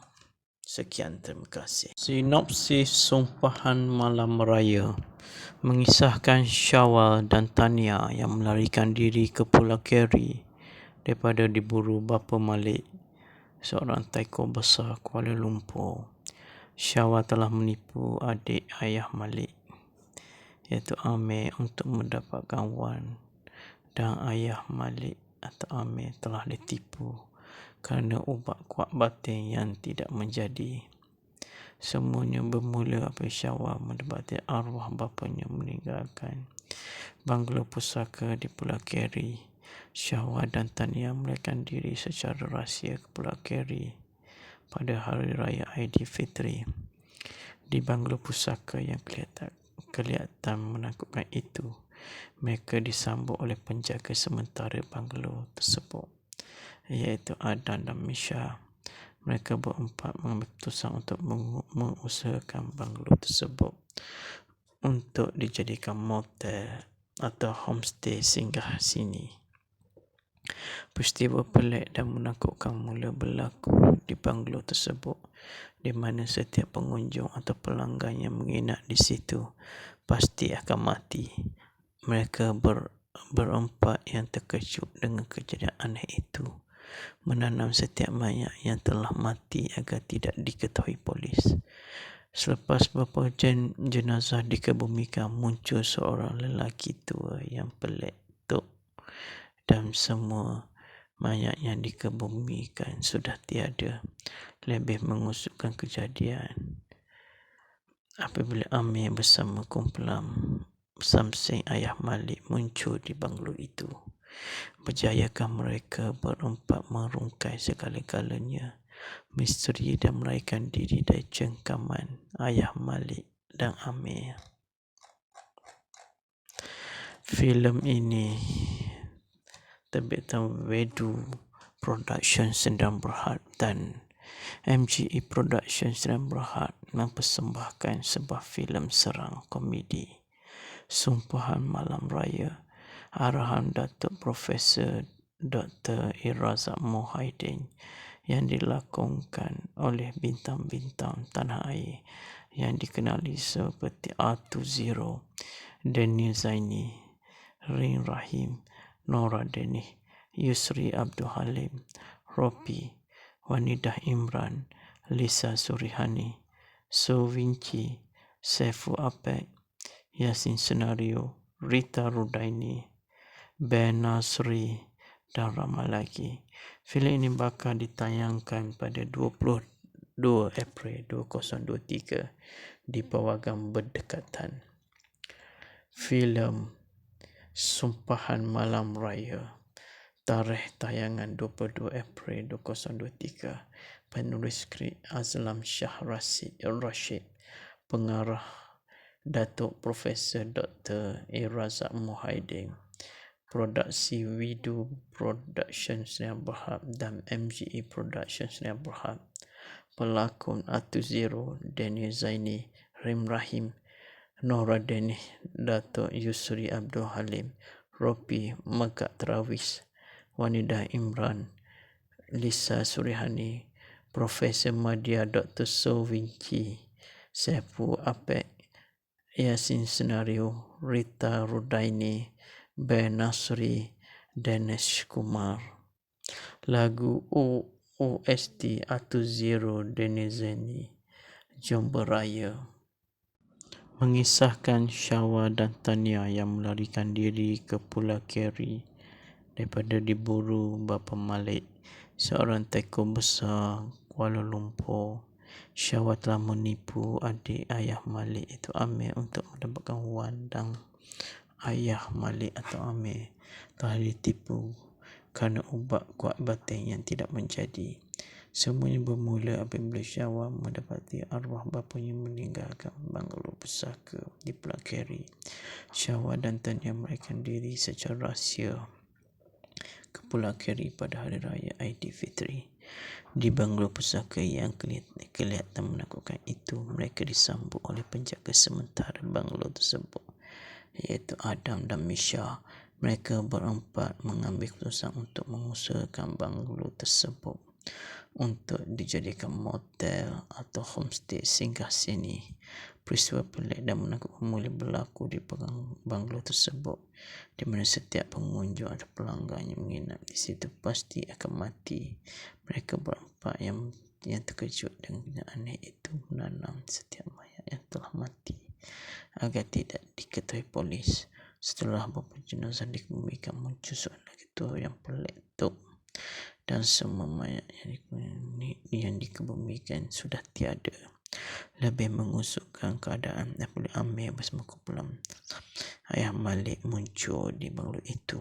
Sekian, terima kasih. Sinopsis Sumpahan Malam Raya mengisahkan Syawal dan Tania yang melarikan diri ke Pulau Keri daripada diburu bapa Malik, seorang taiko besar Kuala Lumpur. Syawal telah menipu adik ayah Malik, iaitu Amir, untuk mendapatkan wang, dan ayah Malik atau Amir telah ditipu kerana ubat kuat batin yang tidak menjadi. Semuanya bermula apabila Syawal mendapati arwah bapanya meninggalkan banglo pusaka di Pulau Keri. Syawal dan Tania melarikan diri secara rahsia ke Pulau Keri pada Hari Raya Aidilfitri. Di banglo pusaka yang kelihatan menakutkan itu, mereka disambut oleh penjaga sementara banglo tersebut, iaitu Adan dan Misha. Mereka berempat mengambil keputusan untuk mengusahakan banglo tersebut untuk dijadikan motel atau homestay singgah sini. Peristiwa pelik dan menakutkan mula berlaku di banglo tersebut, di mana setiap pengunjung atau pelanggan yang menginap di situ pasti akan mati. Mereka berempat yang terkejut dengan kejadian aneh itu menanam setiap mayat yang telah mati agar tidak diketahui polis. Selepas beberapa jenazah dikebumikan, muncul seorang lelaki tua yang pelik dan semua mayat yang dikebumikan sudah tiada. Lebih mengusutkan kejadian apabila Amir bersama kumpulan Samseng ayah Malik muncul di banglo itu. Berjayakah mereka berempat merungkai segala-galanya misteri dan melarikan diri dari cengkaman ayah Malik dan Amir. Filem ini terbitan Wedu Production Sdn Bhd dan MGE Production Sdn Bhd mempersembahkan sebuah filem serang komedi Sumpahan Malam Raya, arahan Datuk Profesor Dr. Irazak Mohaidin, yang dilakonkan oleh bintang-bintang tanah air yang dikenali seperti R20, Daniel Zaini, Rin Rahim, Nora Denih, Yusri Abdul Halim, Ropi, Wanidah Imran, Lisa Surihani, So Vinci, Saifu Apek, Yasin Senario, Rita Rudaini, Ben Nasri, dan ramai lagi. Filem ini bakal ditayangkan pada 22 April 2023 di Pawagam Berdekatan. Filem Sumpahan Malam Raya, tarikh tayangan 22 April 2023. Penulis skrip Azlam Shah Rashid, pengarah Datuk Profesor Dr. Irazak Mohaidin, produksi Widu Production Sdn Bhd dan MGE Production Sdn Bhd. Pelakon R20, Daniel Zaini, Rim Rahim, Nora Denih, Datuk Yusri Abdul Halim, Ropi Megat Terawis, Wanidah Imran, Lisa Surihani, Profesor Madya Dr. So Vinci, Saifu Apek, Yasin Senario, Rita Rudaini, Ben Nasri, Dinesh Kumar. Lagu OST R20 Denizeni, Jom Beraya, mengisahkan Syawal dan Tania yang melarikan diri ke Pulau Keri daripada diburu bapa Malik, seorang taiko besar Kuala Lumpur. Syawal telah menipu adik ayah Malik, iaitu Amir, untuk mendapatkan wang, dan ayah Malik atau Amir telah ditipu kerana ubat kuat batin yang tidak menjadi. Semuanya bermula apabila Syawal mendapati arwah bapanya meninggalkan banglo pusaka di Pulau Keri. Syawal dan Tania melarikan diri secara rahsia ke Pulau Keri pada hari raya Aidilfitri. Di banglo pusaka yang kelihatan menakutkan itu, mereka disambut oleh penjaga sementara banglo tersebut, iaitu Adam dan Misha. Mereka berempat mengambil keputusan untuk mengusahakan banglo tersebut untuk dijadikan motel atau homestay singgah sini. Peristiwa pelik dan menakutkan mula berlaku di banglo tersebut, di mana setiap pengunjung atau pelanggan yang menginap di situ pasti akan mati. Mereka berempat yang terkejut dengan kenyataan itu menanam setiap mayat yang telah mati agar tidak diketahui polis. Setelah beberapa jenazah dikebumikan, muncul soalan ketua yang pelik tu, dan semua mayat yang dikebumikan sudah tiada. Lebih mengusukkan keadaan apabila Amir bersama kumpulan ayah Malik muncul di banglo itu.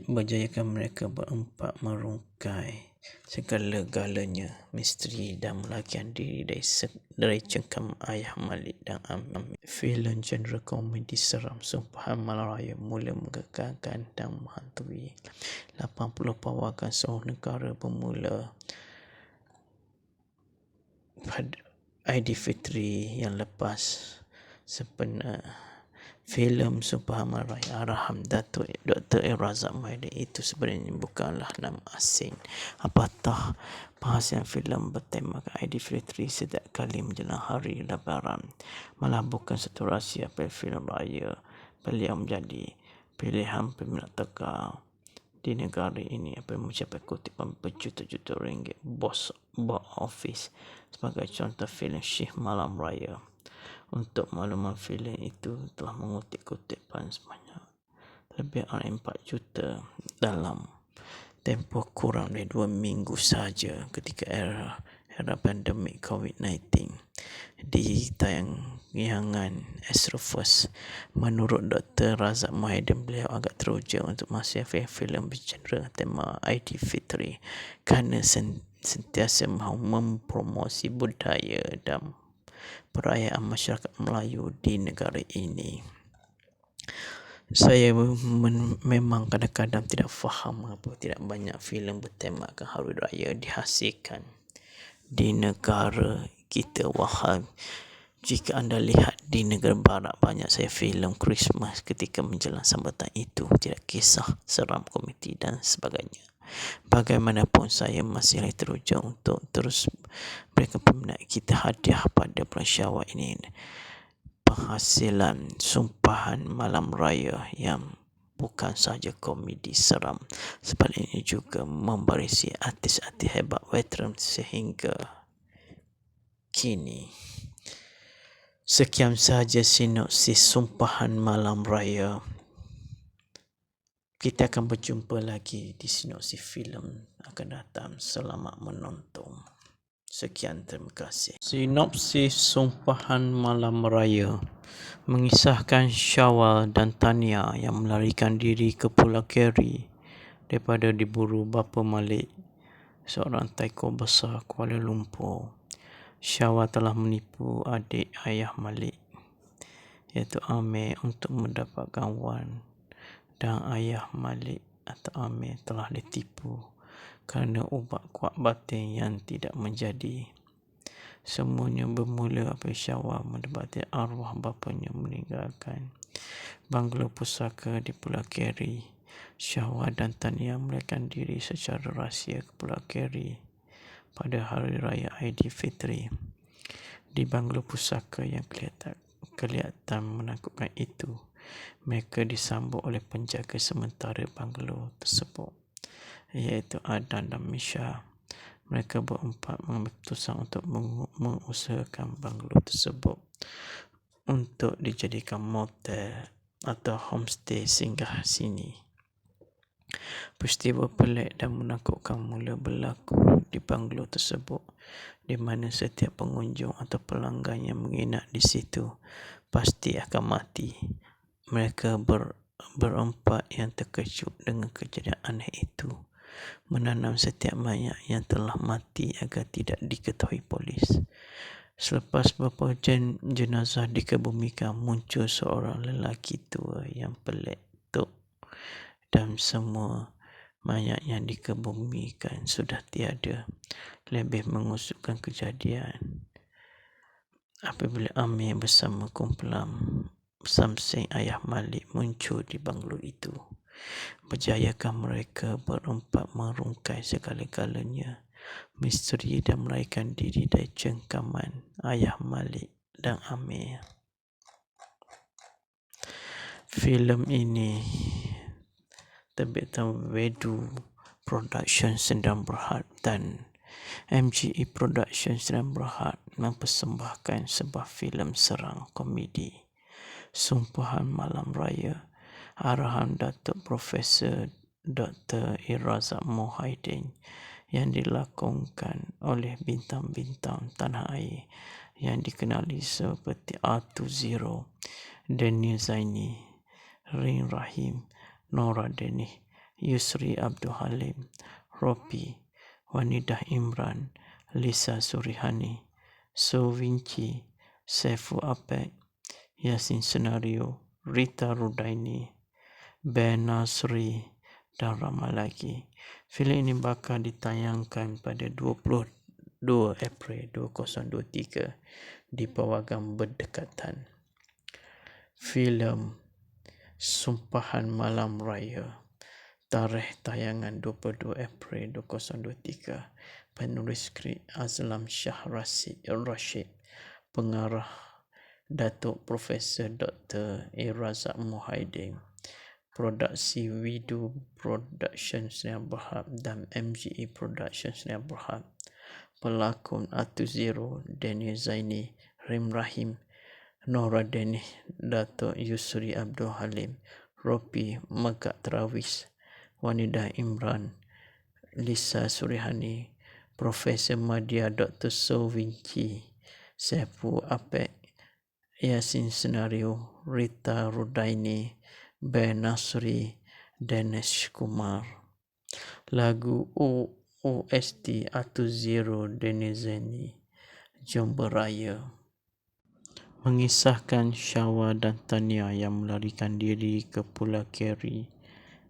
Berjayakan mereka berempat merungkai segala-galanya misteri dan melarikan diri dari cengkam ayah Malik dan Amir. Filem genre komedi seram Sumpahan Malam Raya mula menggegarkan dan menghantui 80 pawagam seluruh negara bermula pada Aidilfitri yang lepas. Sebenarnya filem Sumpahan Malam Raya arahan Datuk Dr. Razak Mohidin itu sebenarnya bukanlah nama asing. Apatah penghasilan filem bertemakan Aidilfitri setiap kali menjelang hari Lebaran. Malah bukan satu rahsia pada filem raya beliau menjadi pilihan peminat tegar di negara ini apabila mencapai kutipan berjuta-juta ringgit box office. Sebagai contoh, filem Syekh Malam Raya. Untuk makluman, filem itu telah mengutip kutipan sebanyak lebih dari 4 juta dalam tempoh kurang dari 2 minggu sahaja ketika era pandemik COVID-19. Di tayangan Astro First, menurut Dr. Razak Mohidin, beliau agak teruja untuk masuk filem bergenre tema Aidilfitri kerana sentiasa mahu mempromosi budaya dan perayaan masyarakat Melayu di negara ini. Saya memang kadang-kadang tidak faham mengapa tidak banyak filem bertemakan hari raya dihasilkan di negara kita. Wahai, jika anda lihat di negara barat, banyak saya filem Christmas ketika menjelang sambutan itu, tidak kisah seram, komedi dan sebagainya. Bagaimanapun, saya masih teruja untuk terus berikan peminat kita hadiah pada bulan Syawal ini, penghasilan Sumpahan Malam Raya yang bukan sahaja komedi seram, sebaliknya juga membarisi artis-artis hebat veteran sehingga kini. Sekian sahaja sinopsis Sumpahan Malam Raya. Kita akan berjumpa lagi di sinopsis filem akan datang. Selamat menonton. Sekian, terima kasih. Sinopsis Sumpahan Malam Raya mengisahkan Syawal dan Tania yang melarikan diri ke Pulau Keri daripada diburu bapa Malik, seorang taiko besar Kuala Lumpur. Syawal telah menipu adik ayah Malik, iaitu Amir, untuk mendapatkan wang, dan ayah Malik atau Amir telah ditipu kerana ubat kuat batin yang tidak menjadi. Semuanya bermula apabila Syawal mendapati arwah bapanya meninggalkan banglo pusaka di Pulau Keri. Syawal dan Tania melarikan diri secara rahsia ke Pulau Keri pada hari raya Aidilfitri. Di banglo pusaka yang kelihatan menakutkan itu, mereka disambut oleh penjaga sementara banglo tersebut, iaitu Adam dan Misha. Mereka berempat mengambil keputusan untuk mengusahakan banglo tersebut untuk dijadikan motel atau homestay singgah sini. Peristiwa pelik dan menakutkan mula berlaku di banglo tersebut, di mana setiap pengunjung atau pelanggan yang menginap di situ pasti akan mati. Mereka berempat yang terkejut dengan kejadian aneh itu menanam setiap mayat yang telah mati agar tidak diketahui polis. Selepas beberapa jenazah dikebumikan, muncul seorang lelaki tua yang pelik tok, dan semua mayat yang dikebumikan sudah tiada. Lebih mengusutkan kejadian apabila Amir bersama kumpulan Samseng ayah Malik muncul di banglo itu. Berjayakah mereka berempat merungkai segala-galanya misteri dan melarikan diri dari cengkaman ayah Malik dan Amir. Filem ini terbitan Wedu Productions Sdn Bhd dan MGE Productions Sdn Bhd mempersembahkan sebuah filem serang komedi Sumpahan Malam Raya arahan Datuk Profesor Dr. Razak Mohyuddin yang dilakonkan oleh bintang-bintang tanah air yang dikenali seperti R20, Daniel Zaini, Rin Rahim, Nora Denih, Yusri Abdul Halim, Ropi, Wanidah Imran, Lisa Surihani, So Vinci, Saiful Apek, Yasin Senario, Rita Rudaini, Ben Nasri dan ramai lagi. Filem ini bakal ditayangkan pada 22 April 2023 di pawagam berdekatan. Filem Sumpahan Malam Raya, tarikh tayangan 22 April 2023. Penulis skrip Azlam Shah Rashid, pengarah Datuk Profesor Dr. Razak Mohyuddin, produksi Widu Productions Sdn Bhd dan MGE Productions Sdn Bhd. Pelakon R20, Daniel Zaini, Rim Rahim, Nora Denih, Datuk Yusri Abdul Halim, Ropi Megat Trawis, Wanidah Imran, Lisa Surihani, Profesor Madya Dr. So Vinci, Saiful Apek, Yasin Senario, Rita Rudaini, Ben Nasri, Dinesh Kumar. Lagu OST R20 Denizeni, Jom Beraya, mengisahkan Syawa dan Tania yang melarikan diri ke Pulau Keri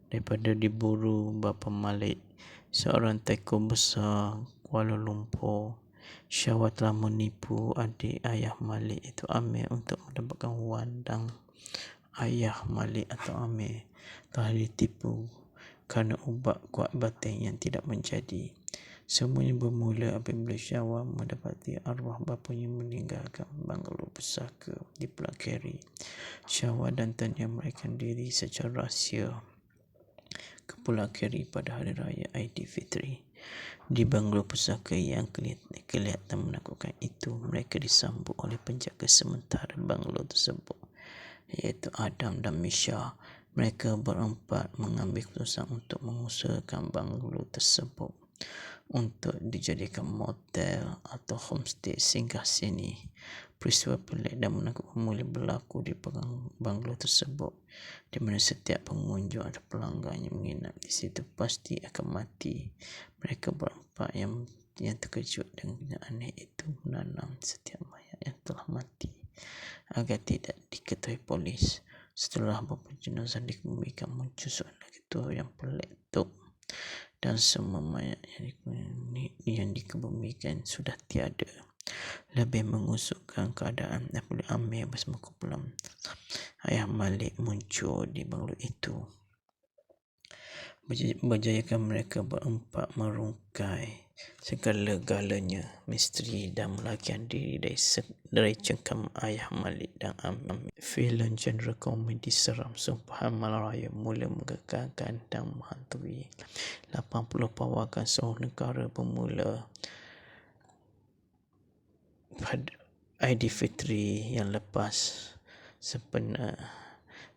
daripada diburu bapa Malik, seorang teko besar Kuala Lumpur. Syawa telah menipu adik ayah Malik itu Amir untuk mendapatkan wang, dan ayah Malik atau Amir telah ditipu kerana ubat kuat batin yang tidak menjadi. Semuanya bermula apabila Syawa mendapati arwah bapanya meninggalkan banglo pusaka di Pulau Keri. Syawa dan Tania melarikan diri secara rahsia ke Pulau Keri pada hari raya Aidilfitri. Di banglo pusaka yang kelihatan menakutkan itu, mereka disambut oleh penjaga sementara banglo tersebut, iaitu Adam dan Misha. Mereka berempat mengambil keputusan untuk mengusahakan banglo tersebut untuk dijadikan motel atau homestay singgah sini. Peristiwa pelik dan menakutkan mula berlaku di banglo tersebut, di mana setiap pengunjung atau pelanggan yang menginap di situ pasti akan mati. Mereka berempat yang terkejut dengan kenyataan aneh itu menanam setiap mayat yang telah mati agar tidak diketahui polis. Setelah beberapa jenazah dikebumikan, muncul seorang ketua yang pelik tok, dan semua mayat yang dikebumikan sudah tiada. Lebih mengusutkan keadaan apabila Amir bersama kumpulan ayah Malik muncul di banglo itu. Berjayakan mereka berempat merungkai segala-galanya misteri dan melarikan diri dari cengkam ayah Malik dan Amir. Filem genre komedi seram Sumpahan Malam Raya mula menggegarkan dan menghantui 80 pawagam seluruh negara bermula pada Aidilfitri yang lepas.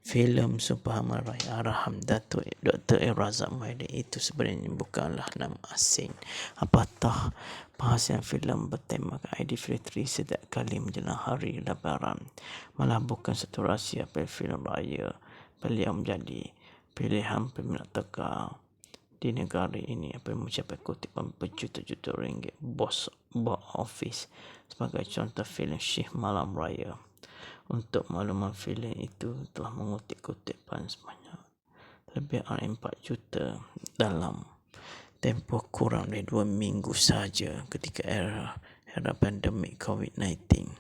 Filem Sumpahan Malam Raya arahan Datuk Dr. Razak Mohyuddin itu sebenarnya bukanlah nama asing. Apatah perhasilan filem bertemakan Aidilfitri setiap kali menjelang hari Lebaran. Malah bukan satu rahsia pada filem raya beliau menjadi pilihan peminat tegar di negara ini apa yang mencapai kutipan berjuta-juta ringgit box office. Sebagai contoh, filem Syekh Malam Raya. Untuk makluman, filem itu telah mengutip kutipan sebanyak lebih dari 4 juta dalam tempoh kurang dari 2 minggu saja ketika era pandemik COVID-19.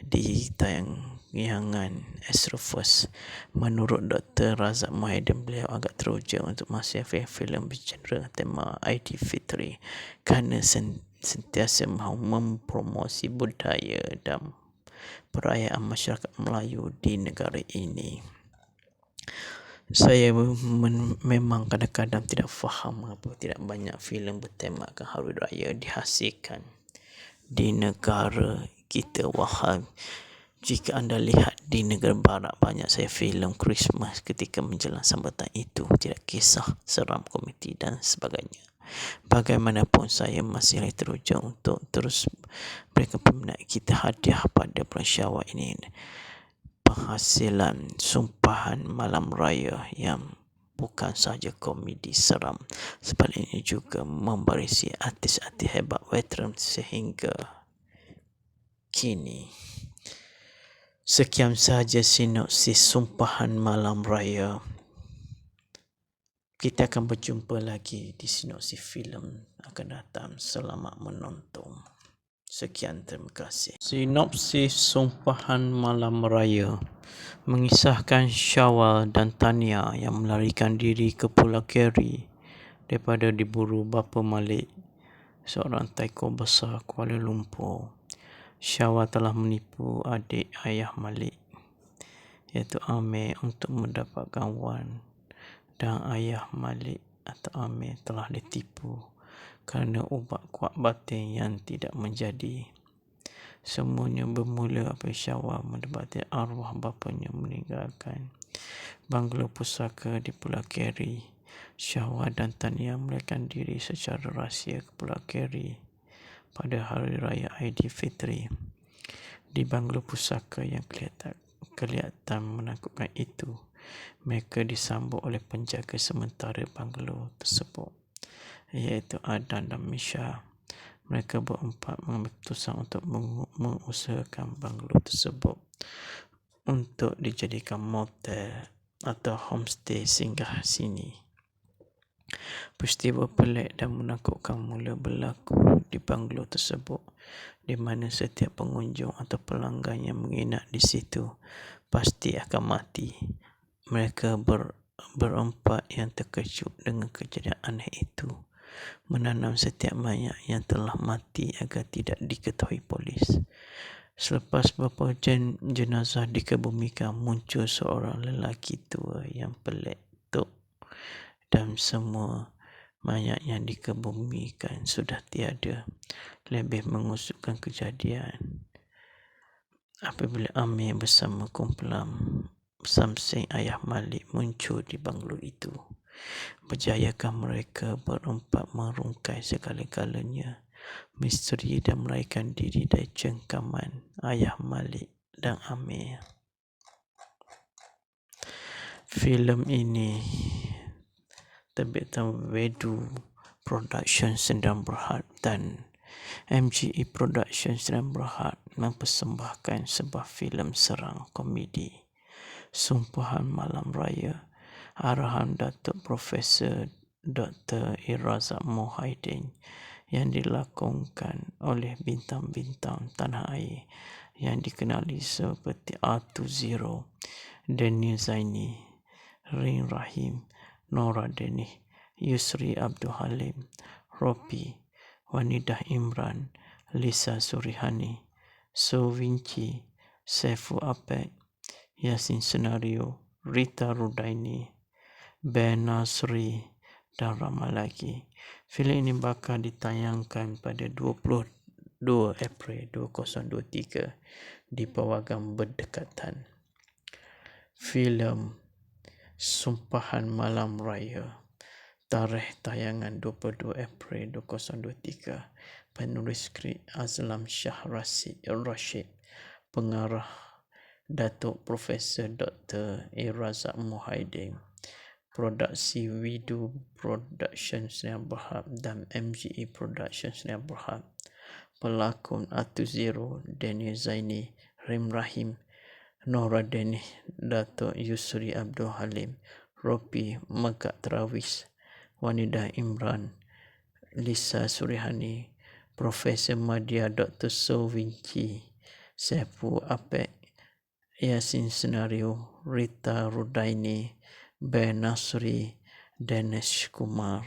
Di tayangan Astro First, menurut Dr. Razak Muhyiddin, beliau agak teruja untuk masuk filem bergenre tema Aidilfitri kerana sentiasa mahu mempromosi budaya dan perayaan masyarakat Melayu di negara ini. Saya memang kadang-kadang tidak faham mengapa tidak banyak filem bertemakan Hari Raya dihasilkan di negara kita. Wahai, jika anda lihat di negara barat, banyak saya filem Christmas ketika menjelang sambutan itu, tidak kisah seram, komedi dan sebagainya. Bagaimanapun, saya masih teruja untuk terus berikan peminat kita hadiah pada bulan Syawal ini, penghasilan Sumpahan Malam Raya yang bukan sahaja komedi seram, sebaliknya juga membarisi artis-artis hebat veteran sehingga kini. Sekian sahaja sinopsis Sumpahan Malam Raya. Kita akan berjumpa lagi di sinopsis filem akan datang. Selamat menonton. Sekian, terima kasih. Sinopsis Sumpahan Malam Raya mengisahkan Syawal dan Tania yang melarikan diri ke Pulau Keri daripada diburu bapa Malik, seorang taiko besar Kuala Lumpur. Syawal telah menipu adik ayah Malik, iaitu Amir, untuk mendapatkan wang, dan ayah Malik atau Amir telah ditipu kerana ubat kuat batin yang tidak menjadi. Semuanya bermula apabila Syawal mendapati arwah bapanya meninggalkan banglo pusaka di Pulau Keri. Syawal dan Tania melarikan diri secara rahsia ke Pulau Keri pada Hari Raya Aidilfitri. Di banglo pusaka yang kelihatan menakutkan itu, mereka disambut oleh penjaga sementara banglo tersebut, iaitu Adan dan Misha. Mereka berempat mengambil keputusan untuk mengusahakan banglo tersebut untuk dijadikan motel atau homestay singgah sini. Peristiwa pelik dan menakutkan mula berlaku di banglo tersebut, di mana setiap pengunjung atau pelanggan yang menginap di situ pasti akan mati. Mereka berempat yang terkejut dengan kejadian aneh itu menanam setiap mayat yang telah mati agar tidak diketahui polis. Selepas beberapa jenazah dikebumikan, muncul seorang lelaki tua yang pelik dan semua mayat yang dikebumikan sudah tiada. Lebih mengusutkan kejadian apabila Amir bersama kumpulan Samsing ayah Malik muncul di banglo itu. Berjayakah mereka berempat merungkai segala-galanya misteri dan melarikan diri dari cengkaman ayah Malik dan Amir. Filem ini terbitan Wedu Production Sdn Bhd dan MGE Production Sdn Bhd mempersembahkan sebuah filem serang komedi Sumpahan Malam Raya, arahan Datuk Profesor Dr. Razak Muhyiddin, yang dilakonkan oleh bintang-bintang tanah air yang dikenali seperti R20, Daniel Zaini, Rin Rahim, Nora Denih, Yusri Abdul Halim, Ropi, Wanidah Imran, Lisa Surihani, So Vinci, Saiful Apek, Yasin Senario, Rita Rudaini, Ben Nasri dan ramai lagi. Filem ini bakal ditayangkan pada 22 April 2023 di Pawagam berdekatan. Filem Sumpahan Malam Raya, tarikh tayangan 22 April 2023. Penulis skrip Azlam Shah Rashid, pengarah Datuk Profesor Dr. Razak Muhyiddin, Produksi Widu Productions Sdn Bhd dan MGE Productions Sdn Bhd. Pelakon Atu Zero, Daniel Zaini, Rim Rahim, Nora Denih, Dato' Yusri Abdul Halim, Ropi Megat Travis, Wanidah Imran, Lisa Surihani, Profesor Madya Dr. So Vinci, Saifu Apek, Yasin Senario, Rita Rudaini, Ben Nasri, Dinesh Kumar.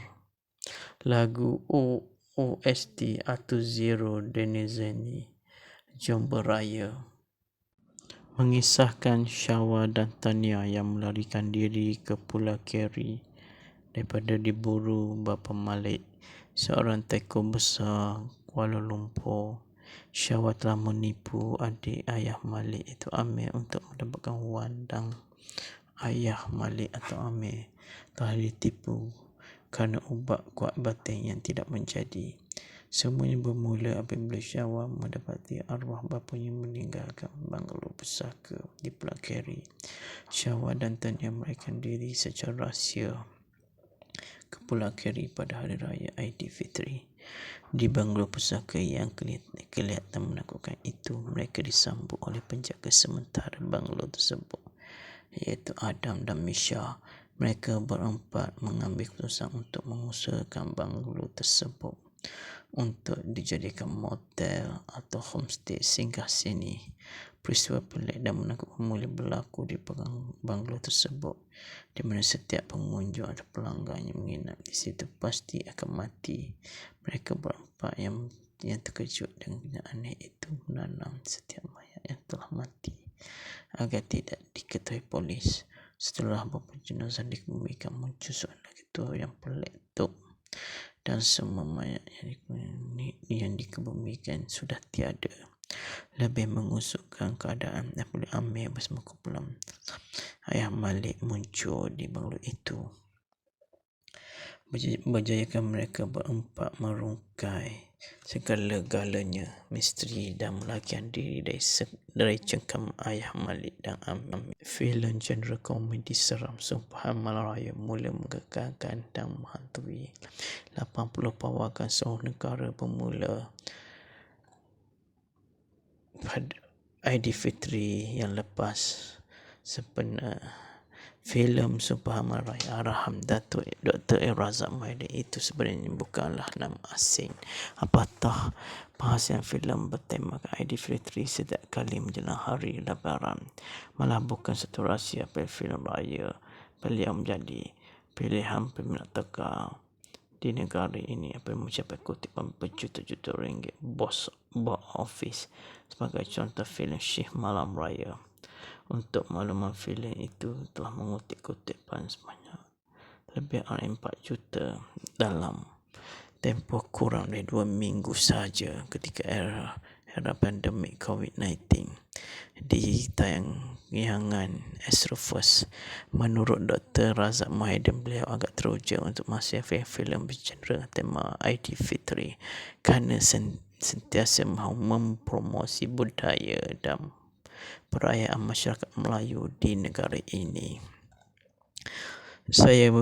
Lagu OST Atu Zero Denizeni, Jomba Raya, mengisahkan Syawa dan Tania yang melarikan diri ke Pulau Keri daripada diburu bapa Malik, seorang teko besar Kuala Lumpur. Syawa telah menipu adik ayah Malik itu Amir untuk mendapatkan wang, dan ayah Malik atau Amir telah ditipu kerana ubat kuat batin yang tidak menjadi. Semuanya bermula apabila Syawa mendapati arwah bapanya meninggalkan banglo pusaka di Pulau Keri. Syawa dan Tania melarikan diri secara rahsia ke Pulau Keri pada hari raya Aidilfitri. Di banglo pusaka yang kelihatan menakutkan itu, mereka disambut oleh penjaga sementara banglo tersebut, iaitu Adam dan Misha. Mereka berempat mengambil keputusan untuk mengusahakan banglo tersebut untuk dijadikan motel atau homestay singgah sini. Peristiwa pelik dan menakutkan mula berlaku di banglo tersebut, di mana setiap pengunjung atau pelanggan yang menginap di situ pasti akan mati. Mereka berempat yang terkejut dengan kenyataan itu menanam setiap mayat yang telah mati agar tidak diketahui polis. Setelah beberapa jenazah dikebumikan, muncul soalan ketua yang pelik tu, dan semua mayat yang dikebumikan sudah tiada. Lebih mengusukkan keadaan apabila Amir bersama kumpulan ayah Malik muncul di banglo itu. Berjayakan mereka berempat merungkai segala-galanya misteri dan melarikan diri dari cengkam ayah Malik dan Amir. Filem genre komedi seram Sumpahan Malam Raya mula menggegarkan dan menghantui 80 pawakan seluruh negara bermula pada Aidilfitri yang lepas. Filem Sumpahan Malam Raya arahan Datuk Dr. Razak Mohidin itu sebenarnya bukanlah nama asing. Apatah penghasilan filem bertemakan Aidilfitri setiap kali menjelang hari Lebaran. Malah bukan satu rahsia pada filem raya beliau menjadi pilihan peminat tekar di negara ini apabila mencapai kutipan berjuta-juta ringgit box office. Sebagai contoh, filem Syekh Malam Raya. Untuk makluman, filem itu telah mengutip kutipan sebanyak lebih dari 4 juta dalam tempoh kurang dari 2 minggu sahaja ketika era pandemik COVID-19. Di tayangan Astro First, menurut Dr. Razak Mohidin, beliau agak teruja untuk masuk filem bergenre tema Aidilfitri kerana sentiasa mahu mempromosi budaya dan perayaan masyarakat Melayu di negara ini. Saya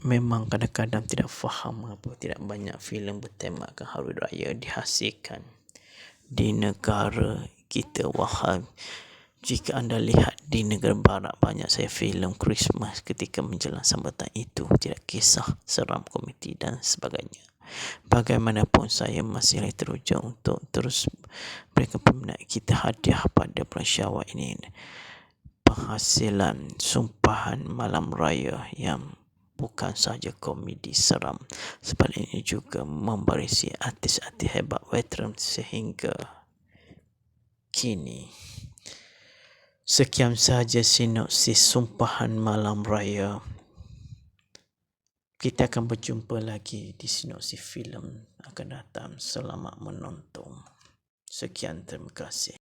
memang kadang-kadang tidak faham mengapa tidak banyak filem bertemakan hari raya dihasilkan di negara kita. Wahai, jika anda lihat di negara barat, banyak saya filem Christmas ketika menjelang sambutan itu, tidak kisah seram, komedi dan sebagainya. Bagaimanapun, saya masih teruja untuk terus berikan peminat kita hadiah pada bulan Syawal ini, penghasilan Sumpahan Malam Raya yang bukan sahaja komedi seram, sebaliknya juga membarisi artis-artis hebat veteran sehingga kini. Sekian sahaja sinopsis Sumpahan Malam Raya. Kita akan berjumpa lagi di sinopsis filem akan datang. Selamat menonton. Sekian, terima kasih.